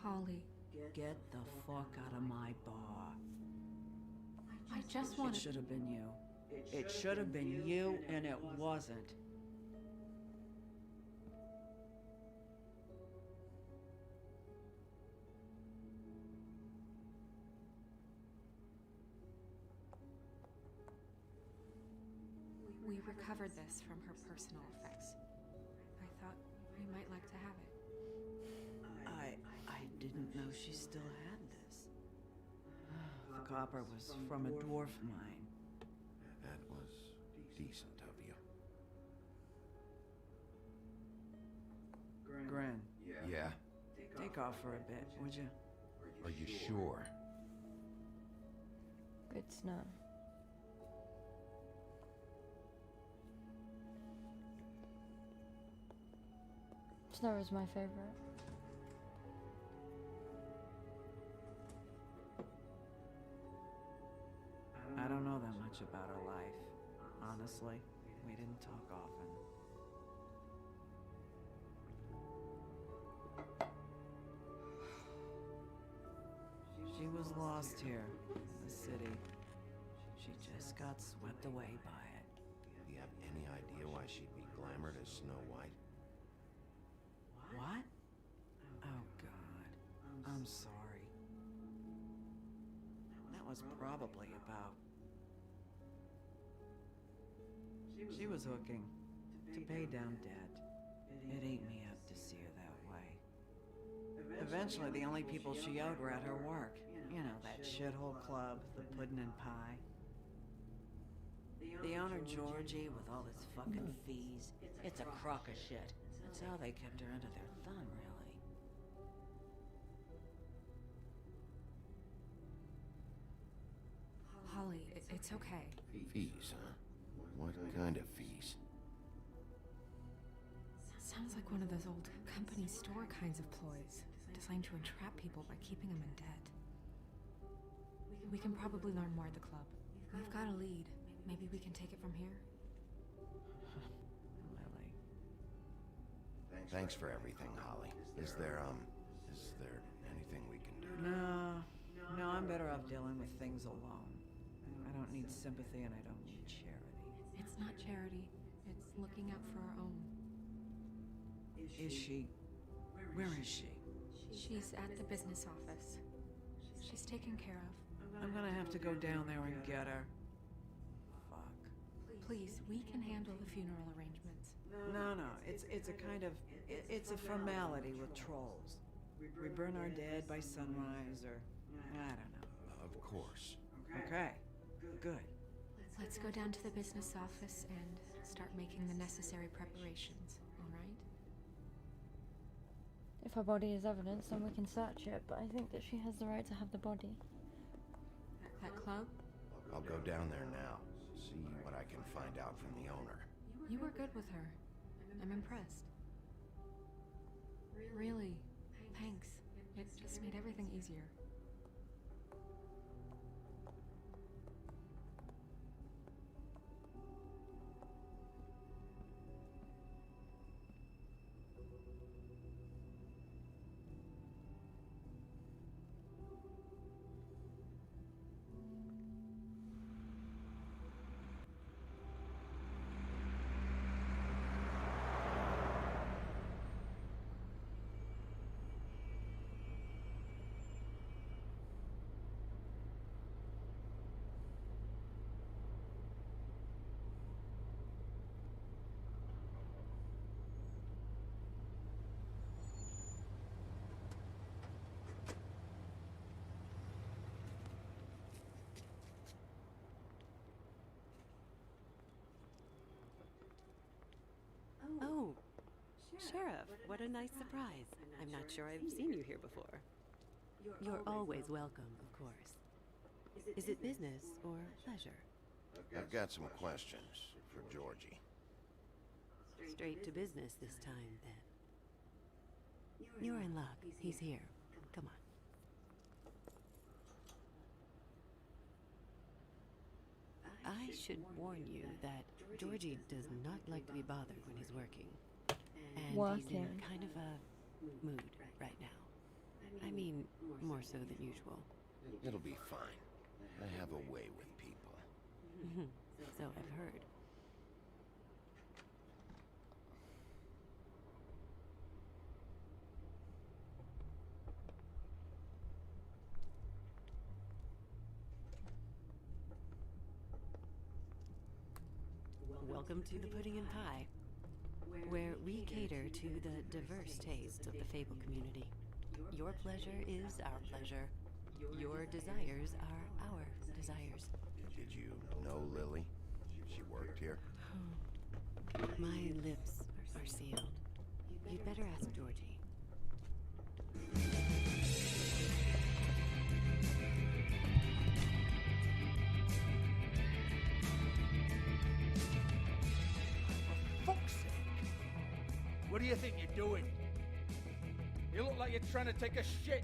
Holly, Get the fuck out of my bar. I just It want should have been you. It should have been you, and it wasn't. We recovered this from her personal effects. I thought you might like to have it. I didn't know she still had this. The copper was from a dwarf mine. That was decent of you. Gren. Yeah? Take off for a bit, would you? Are you sure? Good to know. Snow is my favorite. I don't know that much about her life. Honestly, we didn't talk often. She was lost here in the city. She just got swept away by it. Do you have any idea why she'd be glamored as Snow White? What? Oh, God. I'm sorry. That was probably about... She was hooking to pay down debt. It ate me up to see her that way. Eventually, the only people she owed were at her work. You know, that shithole club, the Puddin' and Pie. The owner, Georgie, with all his fucking fees. It's a crock of shit. That's how they kept her under their thumb, really. Holly, it's okay. Fees, huh? What kind of fees? Sounds like one of those old company store kinds of ploys, designed to entrap people by keeping them in debt. We can probably learn more at the club. We've got a lead. Maybe we can take it from here? Lily. Thanks for everything, Holly. Is there anything we can do? No, I'm better off dealing with things alone. I don't need sympathy and I don't need charity. It's not charity. It's looking out for our own. Is she? Where is she? She's at the business office. She's taken care of. I'm gonna have to go down there and get her. Fuck. Please, we can handle the funeral arrangements. No, it's a kind of, it's a formality with trolls. We burn our dead by sunrise, or, I don't know. Of course. Okay, good. Let's go down to the business office and start making the necessary preparations, all right? If her body is evidence, then we can search it, but I think that she has the right to have the body. That club? I'll go down there now, see what I can find out from the owner. You were good with her. I'm impressed. Really, thanks. It just made everything easier. Oh, Sheriff, what a nice surprise. I'm not sure I've seen you here before. You're always welcome, of course. Is it business or pleasure? I've got some questions for Georgie. Straight to business this time, then. You're in luck. He's here. Come on. I should warn you that Georgie does not like to be bothered when he's working. And he's in kind of a mood right now. I mean, more so than usual. It'll be fine. I have a way with people. So I've heard. Welcome to the Pudding and Pie, where we cater to the diverse tastes of the Fable community. Your pleasure is our pleasure. Your desires are our desires. Did you know Lily? She worked here? My lips are sealed. You'd better ask Georgie. Fuck's sake! What do you think you're doing? You look like you're trying to take a shit.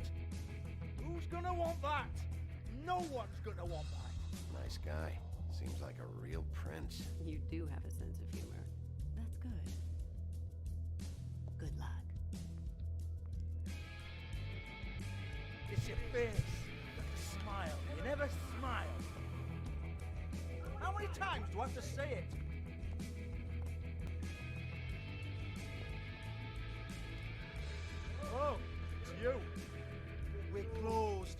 Who's gonna want that? No one's gonna want that. Nice guy. Seems like a real prince. You do have a sense of humor. That's good. Good luck. It's your face. The smile. You never smile. How many times do I have to say it? Oh, it's you. We're closed.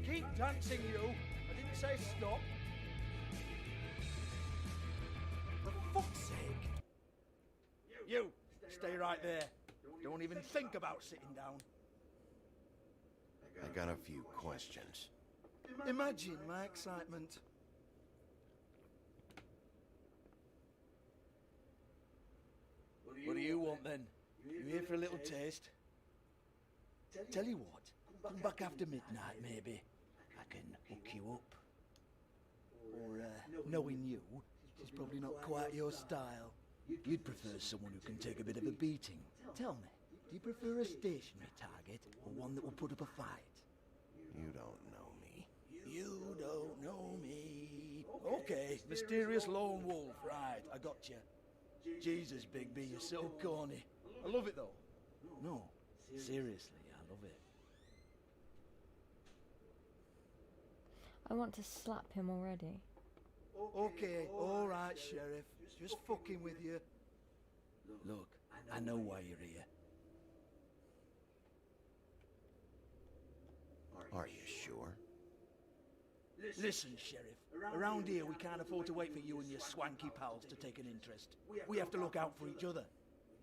Keep dancing, you. I didn't say stop. For fuck's sake. You, stay right there. Don't even think about sitting down. I got a few questions. Imagine my excitement. What do you want then? You here for a little taste? Tell you what, come back after midnight maybe. I can hook you up. Or, knowing you, it's probably not quite your style. You'd prefer someone who can take a bit of a beating. Tell me, do you prefer a stationary target or one that will put up a fight? You don't know me. You don't know me. Okay, mysterious lone wolf, right, I got you. Jesus, Bigby, you're so corny. I love it though. No, seriously, I love it. I want to slap him already. Okay, alright, Sheriff. Just fucking with you. Look, I know why you're here. Are you sure? Listen, Sheriff. Around here, we can't afford to wait for you and your swanky pals to take an interest. We have to look out for each other.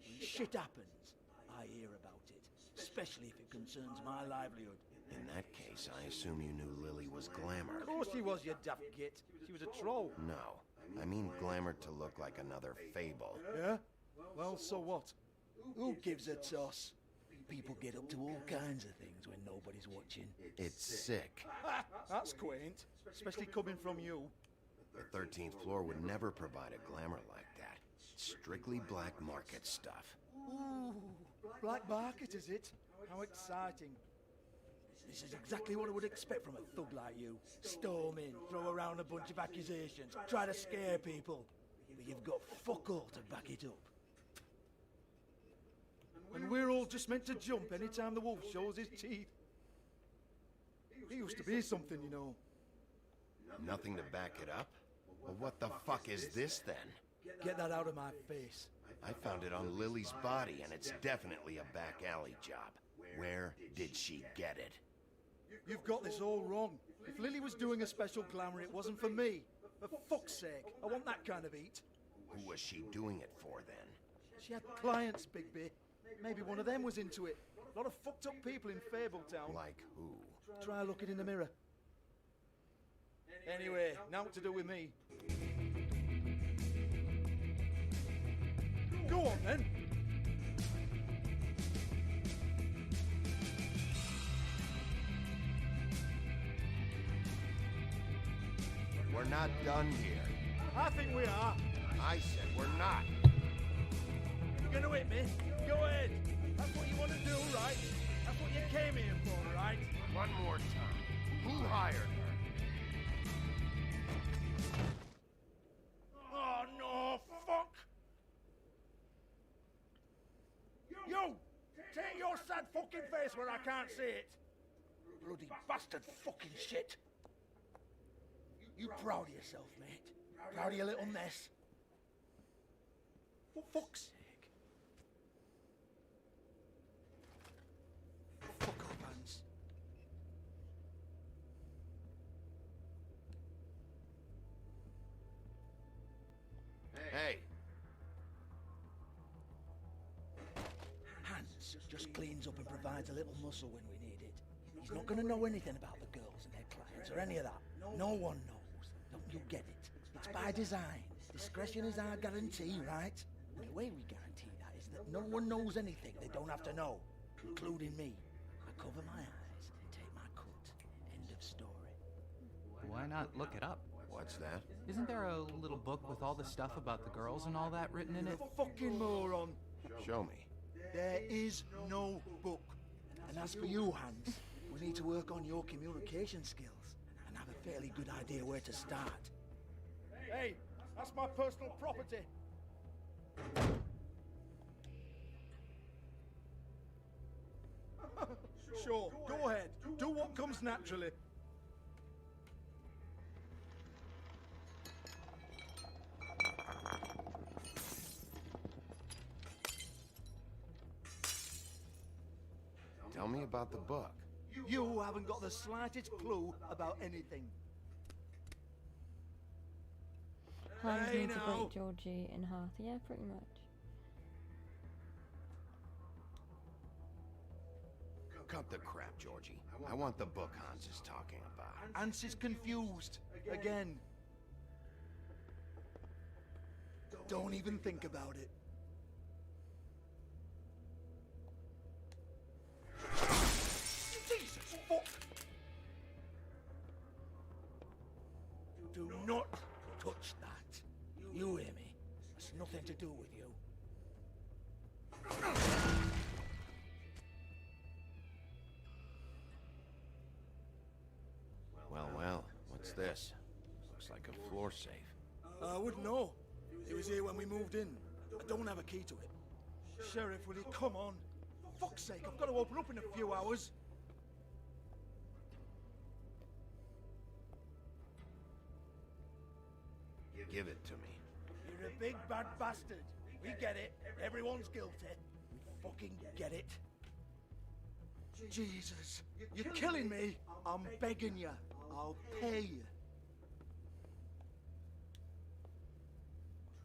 When shit happens, I hear about it, especially if it concerns my livelihood. In that case, I assume you knew Lily was Glamour. Of course she was, you daft git. She was a troll. No, I mean Glamour to look like another Fable. Yeah? Well, so what? Who gives a toss? People get up to all kinds of things when nobody's watching. It's sick. Ha! That's quaint. Especially coming from you. The 13th floor would never provide a Glamour like that. Strictly black market stuff. Ooh, black market, is it? How exciting. This is exactly what I would expect from a thug like you. Storm in, throw around a bunch of accusations, try to scare people. But you've got fuck all to back it up. And we're all just meant to jump any time the wolf shows his teeth. He used to be something, you know. Nothing to back it up? Well, what the fuck is this then? Get that out of my face. I found it on Lily's body, and it's definitely a back alley job. Where did she get it? You've got this all wrong. If Lily was doing a special glamour, it wasn't for me. For fuck's sake, I want that kind of eat. Who was she doing it for then? She had clients, Bigby. Maybe one of them was into it. A lot of fucked up people in Fabletown. Like who? Try looking in the mirror. Anyway, now what to do with me? Go on then. We're not done here. I think we are. I said we're not. You're gonna hit me? Go ahead. That's what you want to do, right? That's what you came here for, right? One more time. Who hired her? Oh no, fuck! You! Take your sad fucking face where I can't see it! Bloody bastard fucking shit! You proud of yourself, mate? Proud of your little mess? For fuck's sake. Fuck off, Hans. Hey. Hans just cleans up and provides a little muscle when we need it. He's not going to know anything about the girls and their clients or any of that. No one knows. Don't you get it? It's by design. Discretion is our guarantee, right? And the way we guarantee that is that no one knows anything they don't have to know, including me. I cover my eyes and take my cut. End of story. Why not look it up? What's that? Isn't there a little book with all the stuff about the girls and all that written in it? You fucking moron. Show me. There is no book. And as for you, Hans, we need to work on your communication skills and have a fairly good idea where to start. Hey, that's my personal property. Sure, go ahead. Do what comes naturally. Tell me about the book. You haven't got the slightest clue about anything. Hans Hey, needs to now. break Georgie in half. Yeah, pretty much. Cut the crap, Georgie. I want the book Hans is talking about. Hans is confused. Again. Don't even think about it. Jesus fuck! Do not touch that. You hear me? It's nothing to do with you. Well, what's this? Looks like a floor safe. I wouldn't know. It was here when we moved in. I don't have a key to it. Sheriff, will you come on? For fuck's sake, I've got to open up in a few hours. Give it to me. You're a big bad bastard. We get it. Everyone's guilty. We fucking get it. Jesus, you're killing me. I'm begging you. I'll pay you.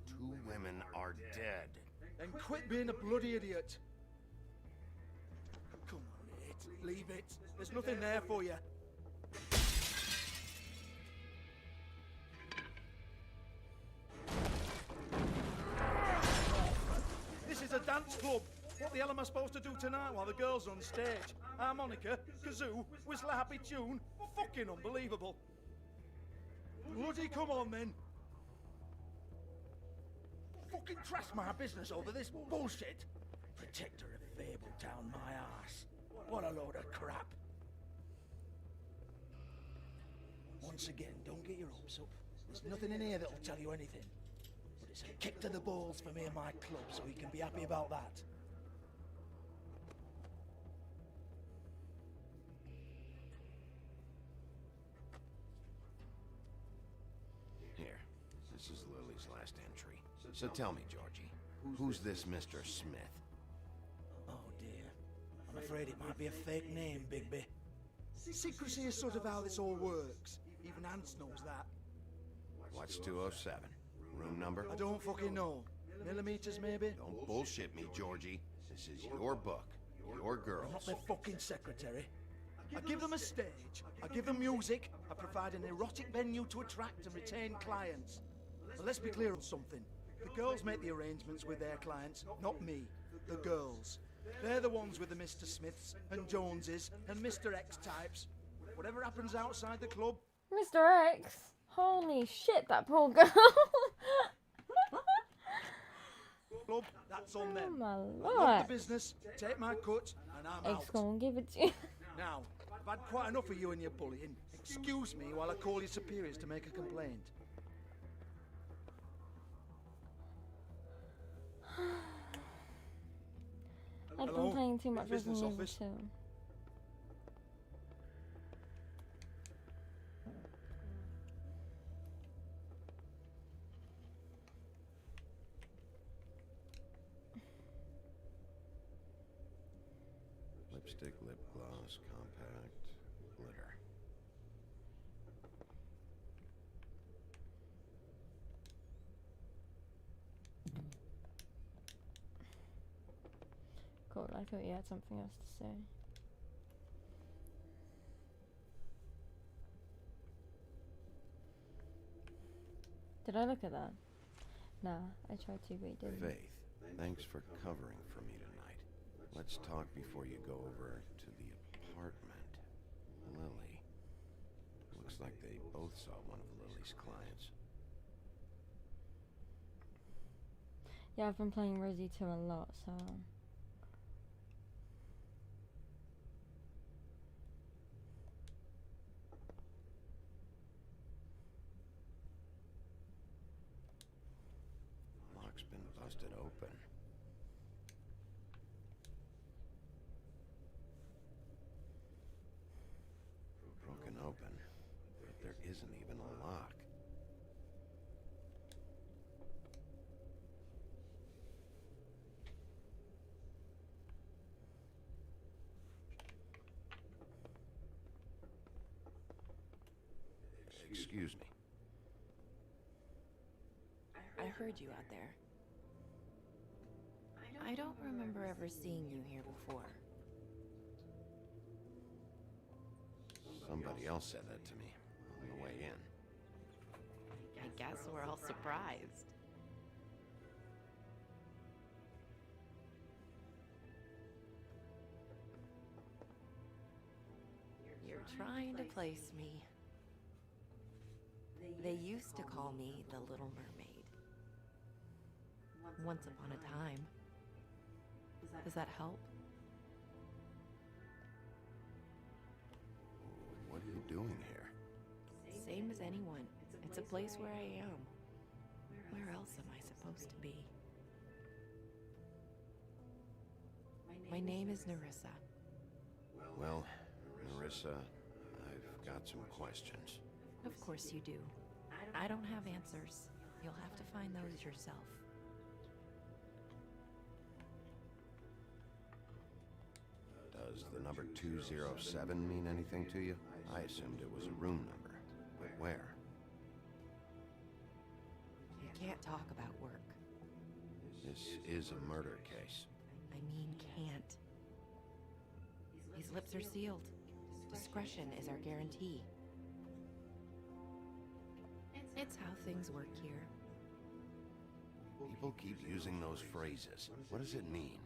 2 women are dead. Then quit being a bloody idiot. Come on, mate. Leave it. There's nothing there for you. This is a dance club. What the hell am I supposed to do tonight while the girls are on stage? Harmonica, kazoo, whistle a happy tune? Fucking unbelievable. Bloody come on then. Fucking trash my business over this bullshit. Protector of Fabletown, my ass. What a load of crap. Once again, don't get your hopes up. There's nothing in here that'll tell you anything. But it's a kick to the balls for me and my club, so you can be happy about that. Here, this is Lily's last entry. So tell me, Georgie, who's this Mr. Smith? Oh dear. I'm afraid it might be a fake name, Bigby. Secrecy is sort of how this all works. Even Ants knows that. What's 207? Room number? I don't fucking know. Millimeters, maybe? Don't bullshit me, Georgie. This is your book. Your girls. I'm not their fucking secretary. I give them a stage. I give them music. I provide an erotic venue to attract and retain clients. But let's be clear on something. The girls make the arrangements with their clients, not me. The girls. They're the ones with the Mr. Smiths and Joneses and Mr. X types. Whatever happens outside the club. Mr. X? Holy shit, that poor girl. Club, that's on them. Oh my I love lord. the business, take my cut, and I'm X out. gonna give it to you. Now, I've had quite enough of you and your bullying. Excuse me while I call your superiors to make a complaint. I've Hello? been playing too much Business Resident Evil office? 2. Lipstick, lip gloss, compact, glitter. Cool, I thought you had something else to say. Did I look at that? Nah, I tried to, but it didn't. Faith, thanks for covering for me tonight. Let's talk before you go over to the apartment. Lily. Looks like they both saw one of Lily's clients. Yeah, I've been playing Resi 2 a lot, so... Lock's been busted open. Broken open, but there isn't even a lock. Excuse me. I heard you out there. I don't remember ever seeing you here before. Somebody else said that to me on the way in. I guess we're all surprised. You're trying to place me. They used to call me the Little Mermaid. Once upon a time. Does that help? What are you doing here? Same as anyone. It's a place where I am. Where else am I supposed to be? My name is Nerissa. Well, Marissa, I've got some questions. Of course you do. I don't have answers. You'll have to find those yourself. Does the number 207 mean anything to you? I assumed it was a room number. But where? You can't talk about work. This is a murder case. I mean, can't. These lips are sealed. Discretion is our guarantee. It's how things work here. People keep using those phrases. What does it mean?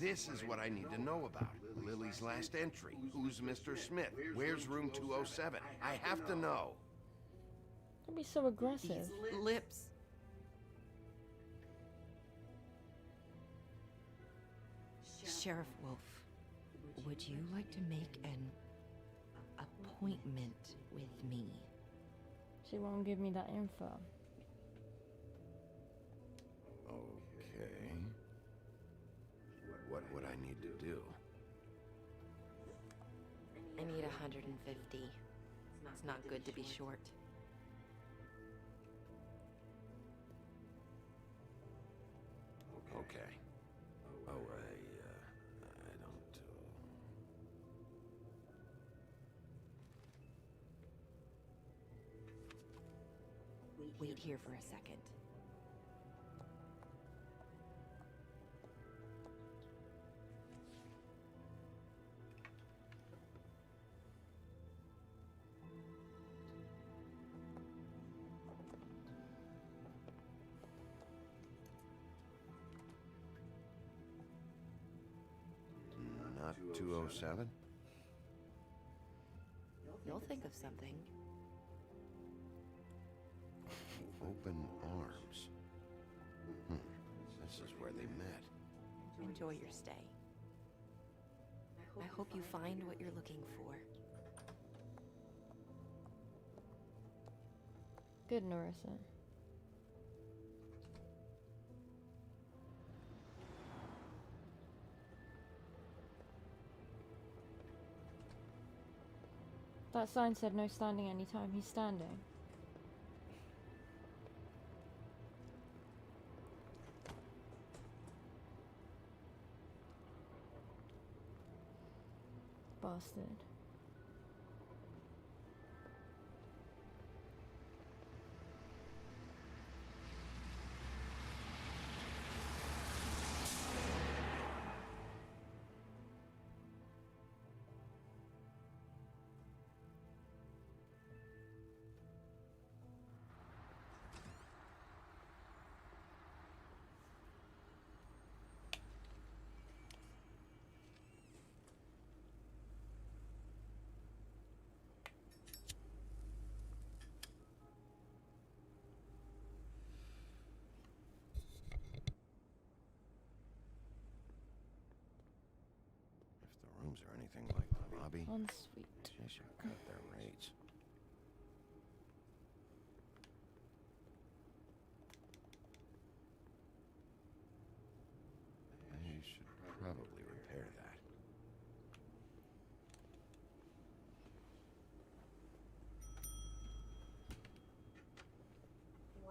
This is what I need to know about. Lily's last entry. Who's Mr. Smith? Where's room 207? I have to know. Don't be so aggressive. These lips. Sheriff Wolf, would you like to make an appointment with me? She won't give me that info. Okay. What would I need to do? I need 150. It's not good to be short. Okay. Oh, I don't... Wait here for a second. Not 207? You'll think of something. Open arms. This is where they met. Enjoy your stay. I hope you find what you're looking for. Good, Narissa. That sign said no standing anytime. He's standing. Bastard. Rooms or anything like the lobby. Ensuite. They should cut their rates. They should probably repair that.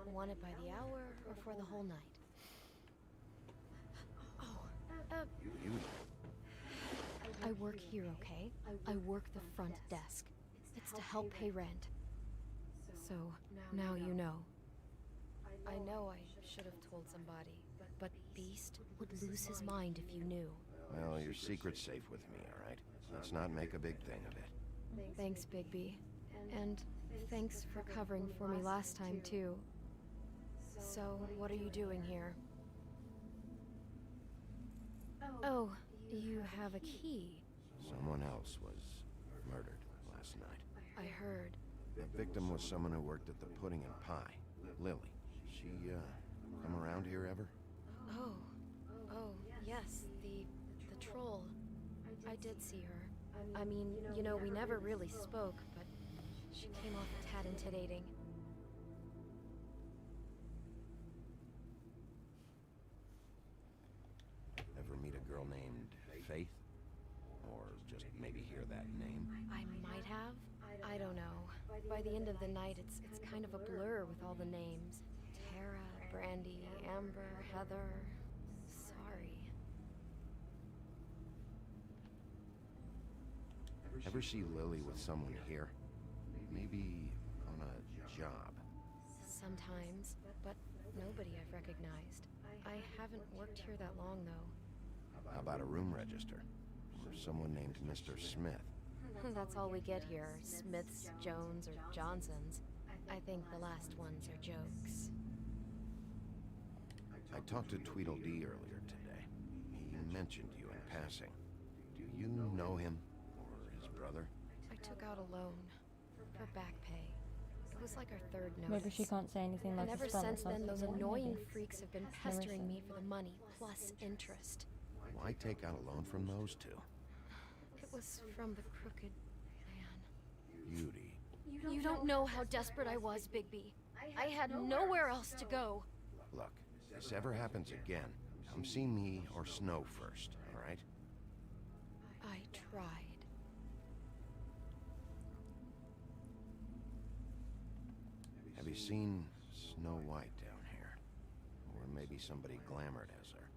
Want it by the hour or for the whole night? You I work here, okay? I work the front desk. It's to help pay rent. So, now you know. I know I should have told somebody, but Beast would lose his mind if you knew. Well, your secret's safe with me, all right? Let's not make a big thing of it. Thanks, Bigby. And thanks for covering for me last time, too. So, what are you doing here? Oh, you have a key. Someone else was murdered last night. I heard. The victim was someone who worked at the Pudding and Pie. Lily. She, come around here ever? Oh, yes, the troll. I did see her. I mean, you know, we never really spoke, but she came off a tad intimidating. Ever meet a girl named Faith? Or just maybe hear that name? I might have. I don't know. By the end of the night, it's kind of a blur with all the names. Tara, Brandy, Amber, Heather. Sorry. Ever see Lily with someone here? Maybe on a job? sometimes, but nobody I've recognized. I haven't worked here that long, though. How about a room register? Or someone named Mr. Smith? That's all we get here. Smiths, Jones, or Johnsons. I think the last ones are jokes. I talked to Tweedledee earlier today. He mentioned you in passing. Do you know him? Or his brother? I took out a loan for back pay. It was like our third notice. Maybe she can't say anything like and ever this. since then, those annoying maybe. freaks have been pestering me for the money, plus interest. Why take out a loan from those two? It was from the crooked man. Beauty. You don't know how desperate I was, Bigby. I had nowhere else to go. Look, if this ever happens again, come see me or Snow first, all right? I tried. Have you seen Snow White down here? Or maybe somebody glamored as her?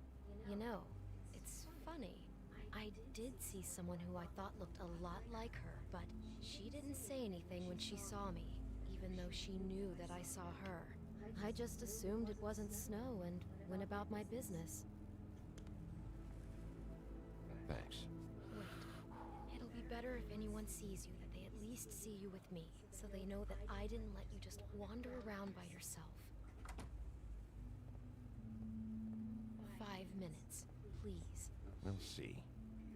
You know, it's funny. I did see someone who I thought looked a lot like her, but she didn't say anything when she saw me, even though she knew that I saw her. I just assumed it wasn't Snow and went about my business. Thanks. Wait. It'll be better if anyone sees you that they at least see you with me, so they know that I didn't let you just wander around by yourself. 5 minutes, please. We'll see,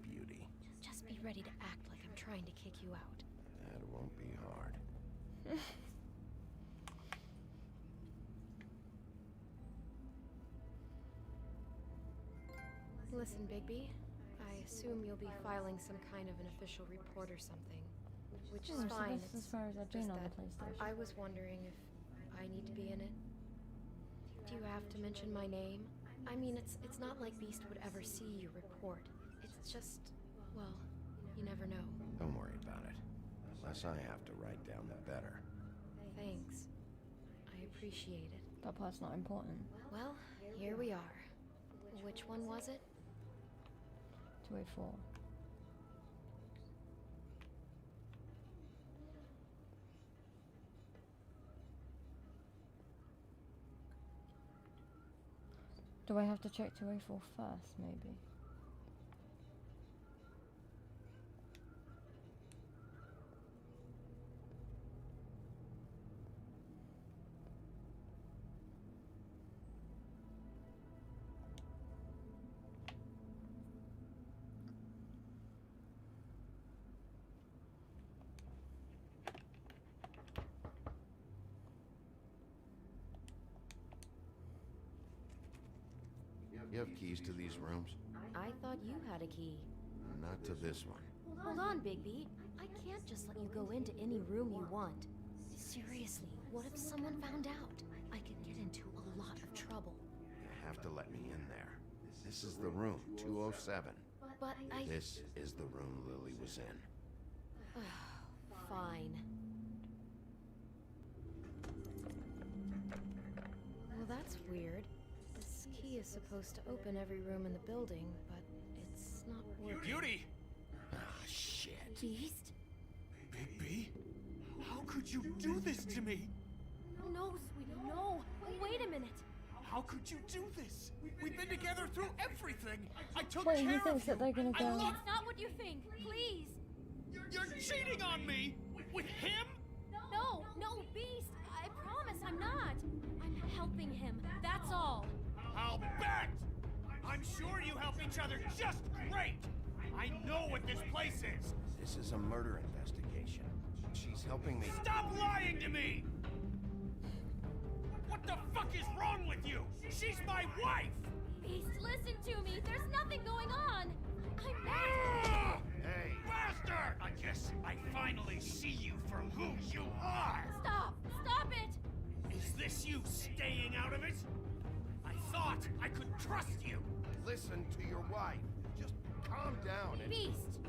Beauty. Just be ready to act like I'm trying to kick you out. That won't be hard. Listen, Bigby. I assume you'll be filing some kind of an official report or something. Which is So fine. this is as far as I've just been on the that PlayStation. I was wondering if I need to be in it. Do you have to mention my name? I mean, it's not like Beast would ever see your report. It's just, well, you never know. Don't worry about it. The less I have to write down, the better. Thanks. I appreciate it. That part's not important. Well, here we are. Which one was it? 284. Do I have to check 284 first, maybe? You have keys to these rooms? I thought you had a key. Not to this one. Hold on, Bigby. I can't just let you go into any room you want. Seriously, what if someone found out? I could get into a lot of trouble. You have to let me in there. This is the room, 207. But I... This is the room Lily was in. Fine. Well, that's weird. This key is supposed to open every room in the building, but it's not working. Beauty! Ah, shit. Beast? Bigby? How could you do this to me? No, sweetie, no. Wait a minute. How could you do this? We've been together through everything. I took Wait, he care of thinks you. that they're gonna go. It's not what you think. Please. You're cheating on me with him? No, Beast. I promise I'm not. I'm helping him. That's all. I'll bet! I'm sure you help each other just great! I know what this place is! This is a murder investigation. She's helping me. Stop lying to me! What the fuck is wrong with you? She's my wife! Beast, listen to me. There's nothing going on. I'm not. Hey! Bastard! I guess I finally see you for who you are! Stop it! Is this you staying out of it? I thought I could trust you! Listen to your wife. Just calm down and... Beast!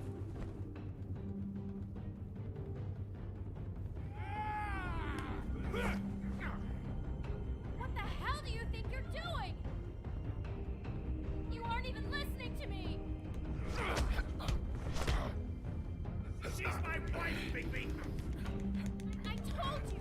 What the hell do you think you're doing? You aren't even listening to me! She's my wife, Bigby! I told you!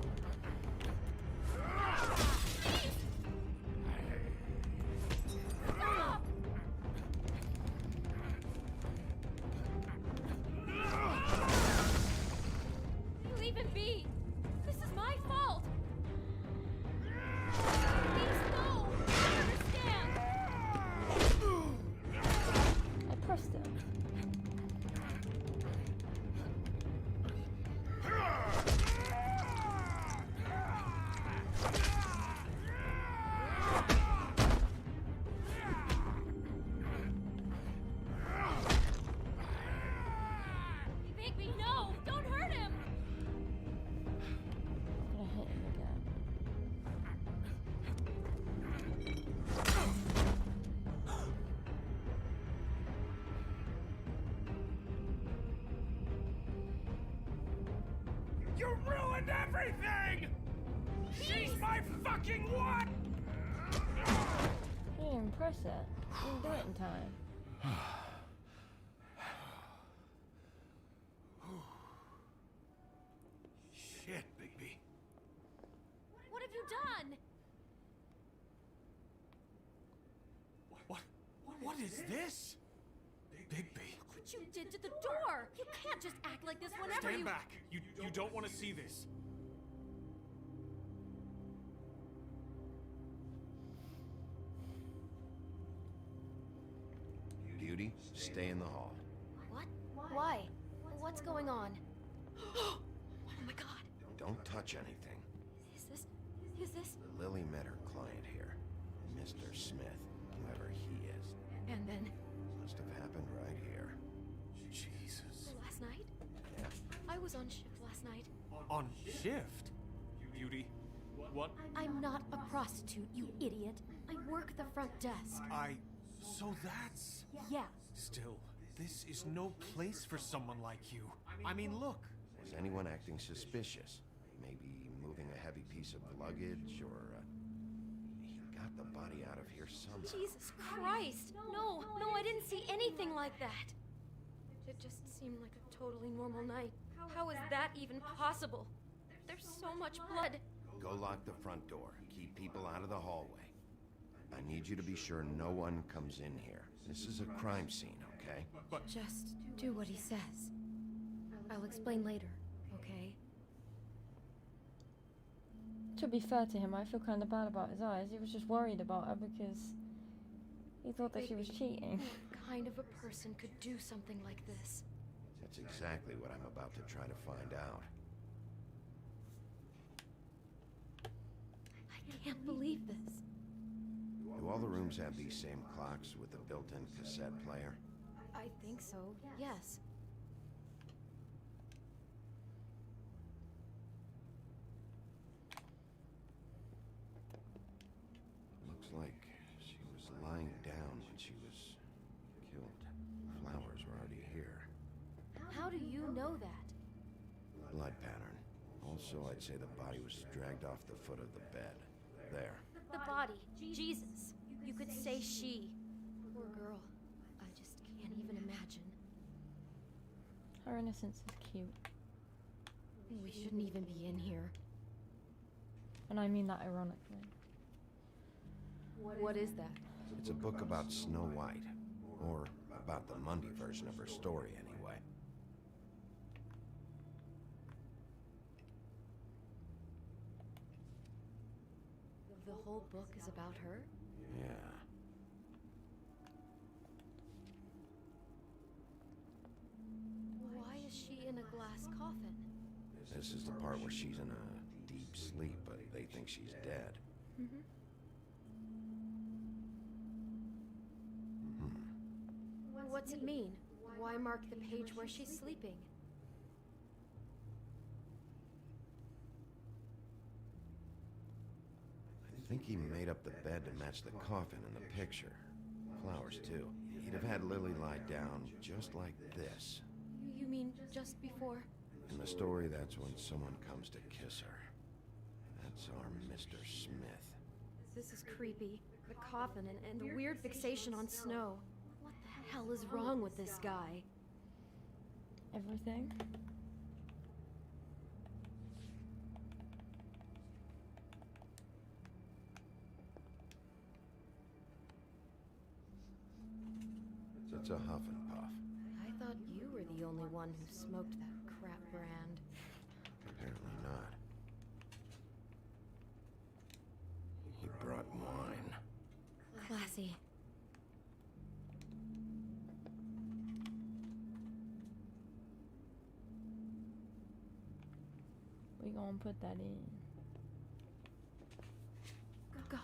You ruined everything! She's my fucking what? You didn't even press it. You didn't do it in time. Shit, Bigby. What have you done? What is this? Bigby. Look what you did to the door! You can't just act like this whenever Stand you- back. You don't want to see this. Beauty, stay in the hall. What? Why? What's going on? Oh my god. Don't touch anything. Is this... Lily met her client here, Mr. Smith, whoever he is. And then... Must have happened right here. Jesus. Last night? I was on shift last night. On shift? Beauty. What? I'm not a prostitute, you idiot. I work the front desk. So that's... Yeah. Still, this is no place for someone like you. I mean, look. Was anyone acting suspicious? Maybe moving a heavy piece of luggage, or... he got the body out of here somehow. Jesus Christ! No, I didn't see anything like that. It just seemed like a totally normal night. How is that even possible? There's so much blood. Go lock the front door. Keep people out of the hallway. I need you to be sure no one comes in here. This is a crime scene, okay? Just do what he says. I'll explain later, okay? To be fair to him, I feel kind of bad about his eyes. He was just worried about her because he thought that she was cheating. What kind of a person could do something like this? That's exactly what I'm about to try to find out. I can't believe this. Do all the rooms have these same clocks with the built-in cassette player? I think so, yes. Looks like she was lying down when she was killed. Flowers were already here. How do you know that? Blood pattern. Also, I'd say the body was dragged off the foot of the bed. There. The body. Jesus. You could say she. Poor girl. I just can't even imagine. Her innocence is cute. We shouldn't even be in here. And I mean that ironically. What is that? It's a book about Snow White. Or about the Mundy version of her story, anyway. The whole book is about her? Yeah. Why is she in a glass coffin? This is the part where she's in a deep sleep, but they think she's dead. Mm-hmm. What's it mean? Why mark the page where she's sleeping? I think he made up the bed to match the coffin in the picture. Flowers, too. He'd have had Lily lie down just like this. You mean just before? In the story, that's when someone comes to kiss her. That's our Mr. Smith. This is creepy. The coffin and the weird fixation on snow. What the hell is wrong with this guy? Everything? It's a huff and puff. I thought you were the only one who smoked that crap brand. Apparently not. He brought wine. Classy. We gonna put that in. God.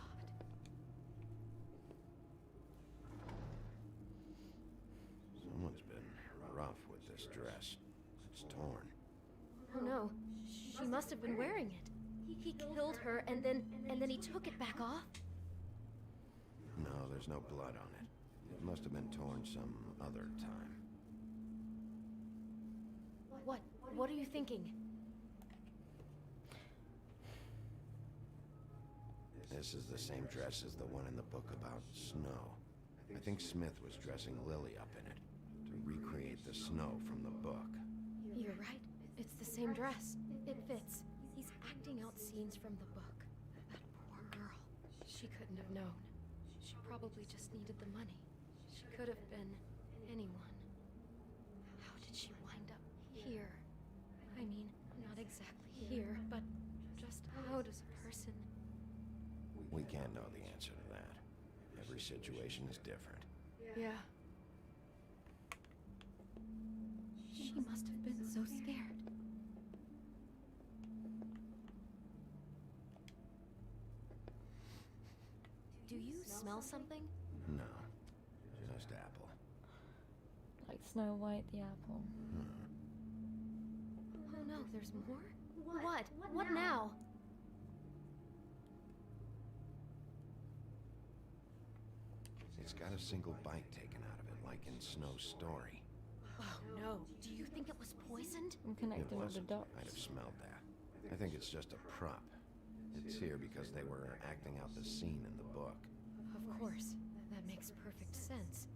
Someone's been rough with this dress. It's torn. Oh no, she must have been wearing it. He killed her and then he took it back off? No, there's no blood on it. It must have been torn some other time. What are you thinking? This is the same dress as the one in the book about snow. I think Smith was dressing Lily up in it to recreate the snow from the book. You're right. It's the same dress. It fits. He's acting out scenes from the book. That poor girl. She couldn't have known. She probably just needed the money. She could have been anyone. How did she wind up here? I mean, not exactly here, but just how does a person... We can't know the answer to that. Every situation is different. Yeah. She must have been so scared. Do you smell something? No, just apple. Like Snow White the apple. Oh no, there's more? What? What now? It's got a single bite taken out of it, like in Snow's story. Oh no. Do you think it was poisoned? I'm It connected with the wasn't. dots. I'd have smelled that. I think it's just a prop. It's here because they were acting out the scene in the book. Of course. That makes perfect sense.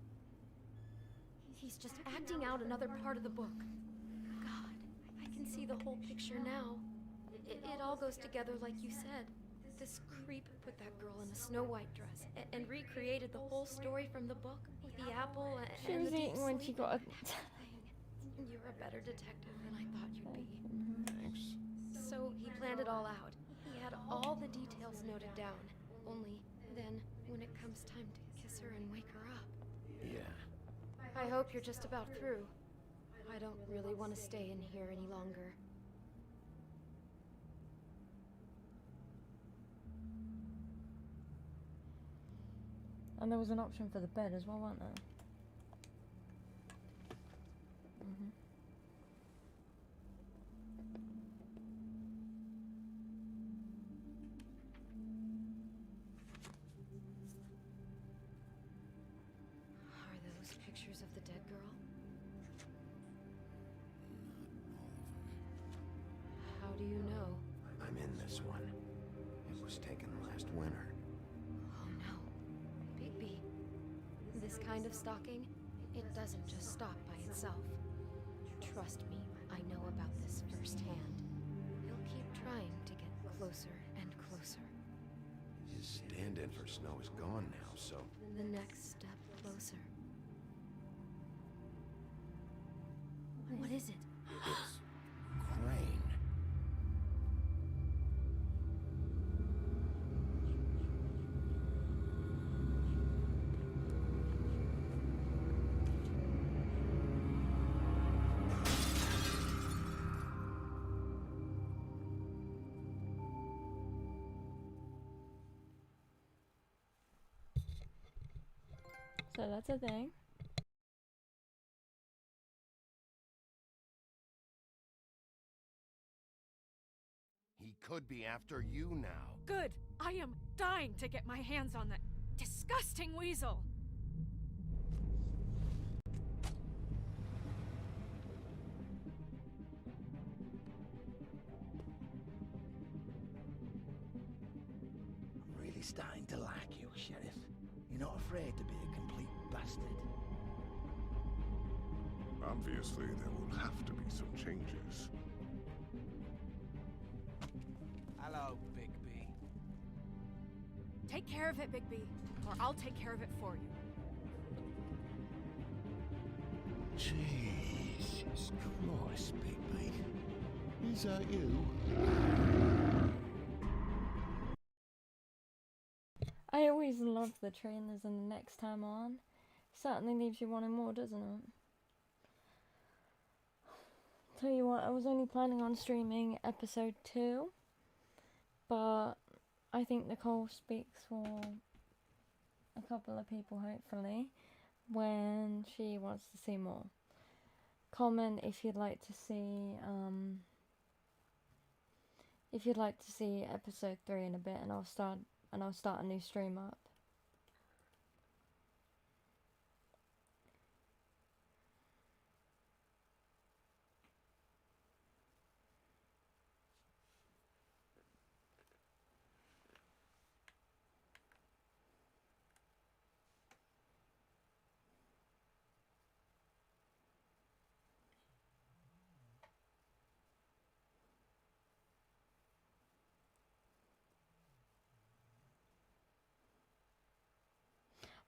He's just acting out another part of the book. God, I can see the whole picture now. It all goes together like you said. This creep put that girl in a Snow White dress and recreated the whole story from the book with the apple She and was the deep eating when she sleep got a... and everything. You're a better detective than I thought you'd be. Thanks. So he planned it all out. He had all the details noted down. Only then, when it comes time to kiss her and wake her up. Yeah. I hope you're just about through. I don't really want to stay in here any longer. And there was an option for the bed as well, wasn't there? Are those pictures of the dead girl? How do you know? I'm in this one. It was taken last winter. Oh no. Bigby. This kind of stalking, it doesn't just stop by itself. Trust me, I know about this firsthand. He'll keep trying to get closer and closer. His stand-in for Snow is gone now, so... The next step closer. What is it? It's... Crane. So that's a thing. He could be after you now. Good. I am dying to get my hands on that disgusting weasel. I'm really starting to like you, Sheriff. You're not afraid to be a complete bastard. Obviously, there will have to be some changes. Hello, Bigby. Take care of it, Bigby, or I'll take care of it for you. Jesus Christ, Bigby. Is that you? I always love the trailers and the next time on. Certainly leaves you wanting more, doesn't it? Tell you what, I was only planning on streaming episode 2, but I think Nicole speaks for a couple of people, hopefully, when she wants to see more. Comment if you'd like to see episode 3 in a bit, and I'll start a new stream up.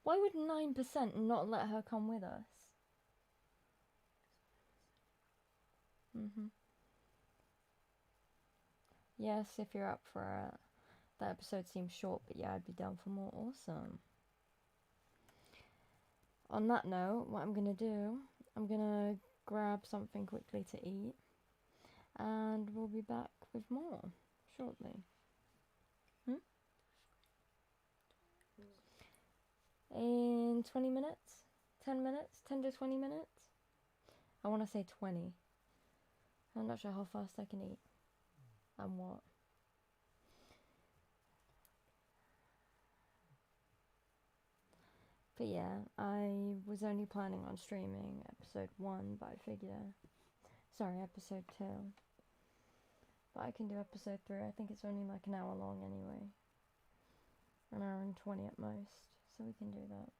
Why would 9% not let her come with us? Yes, if you're up for it. That episode seems short, but yeah, I'd be down for more. Awesome. On that note, what I'm gonna do, I'm gonna grab something quickly to eat, and we'll be back with more shortly. In 20 minutes? 10 minutes? 10 to 20 minutes? I want to say 20. I'm not sure how fast I can eat. And what. But yeah, I was only planning on streaming episode 1, but I figure... Sorry, episode 2. But I can do episode 3. I think it's only like an hour long anyway. An hour and 20 at most. So we can do that.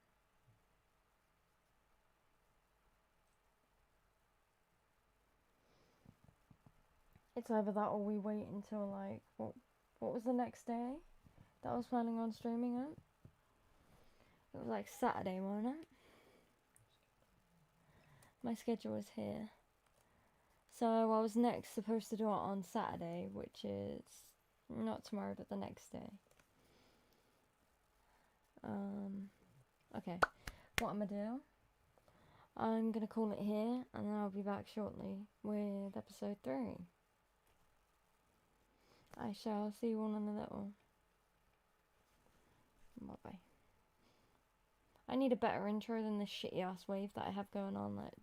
It's either that or we wait until like... What was the next day that I was planning on streaming it? It was like Saturday, wasn't it? My schedule is here. So I was next supposed to do it on Saturday, which is not tomorrow, but the next day. Okay. What I'm gonna do, I'm gonna call it here, and then I'll be back shortly with episode 3. I shall see you all in a little. Bye bye. I need a better intro than this shitty ass wave that I have going on. Like,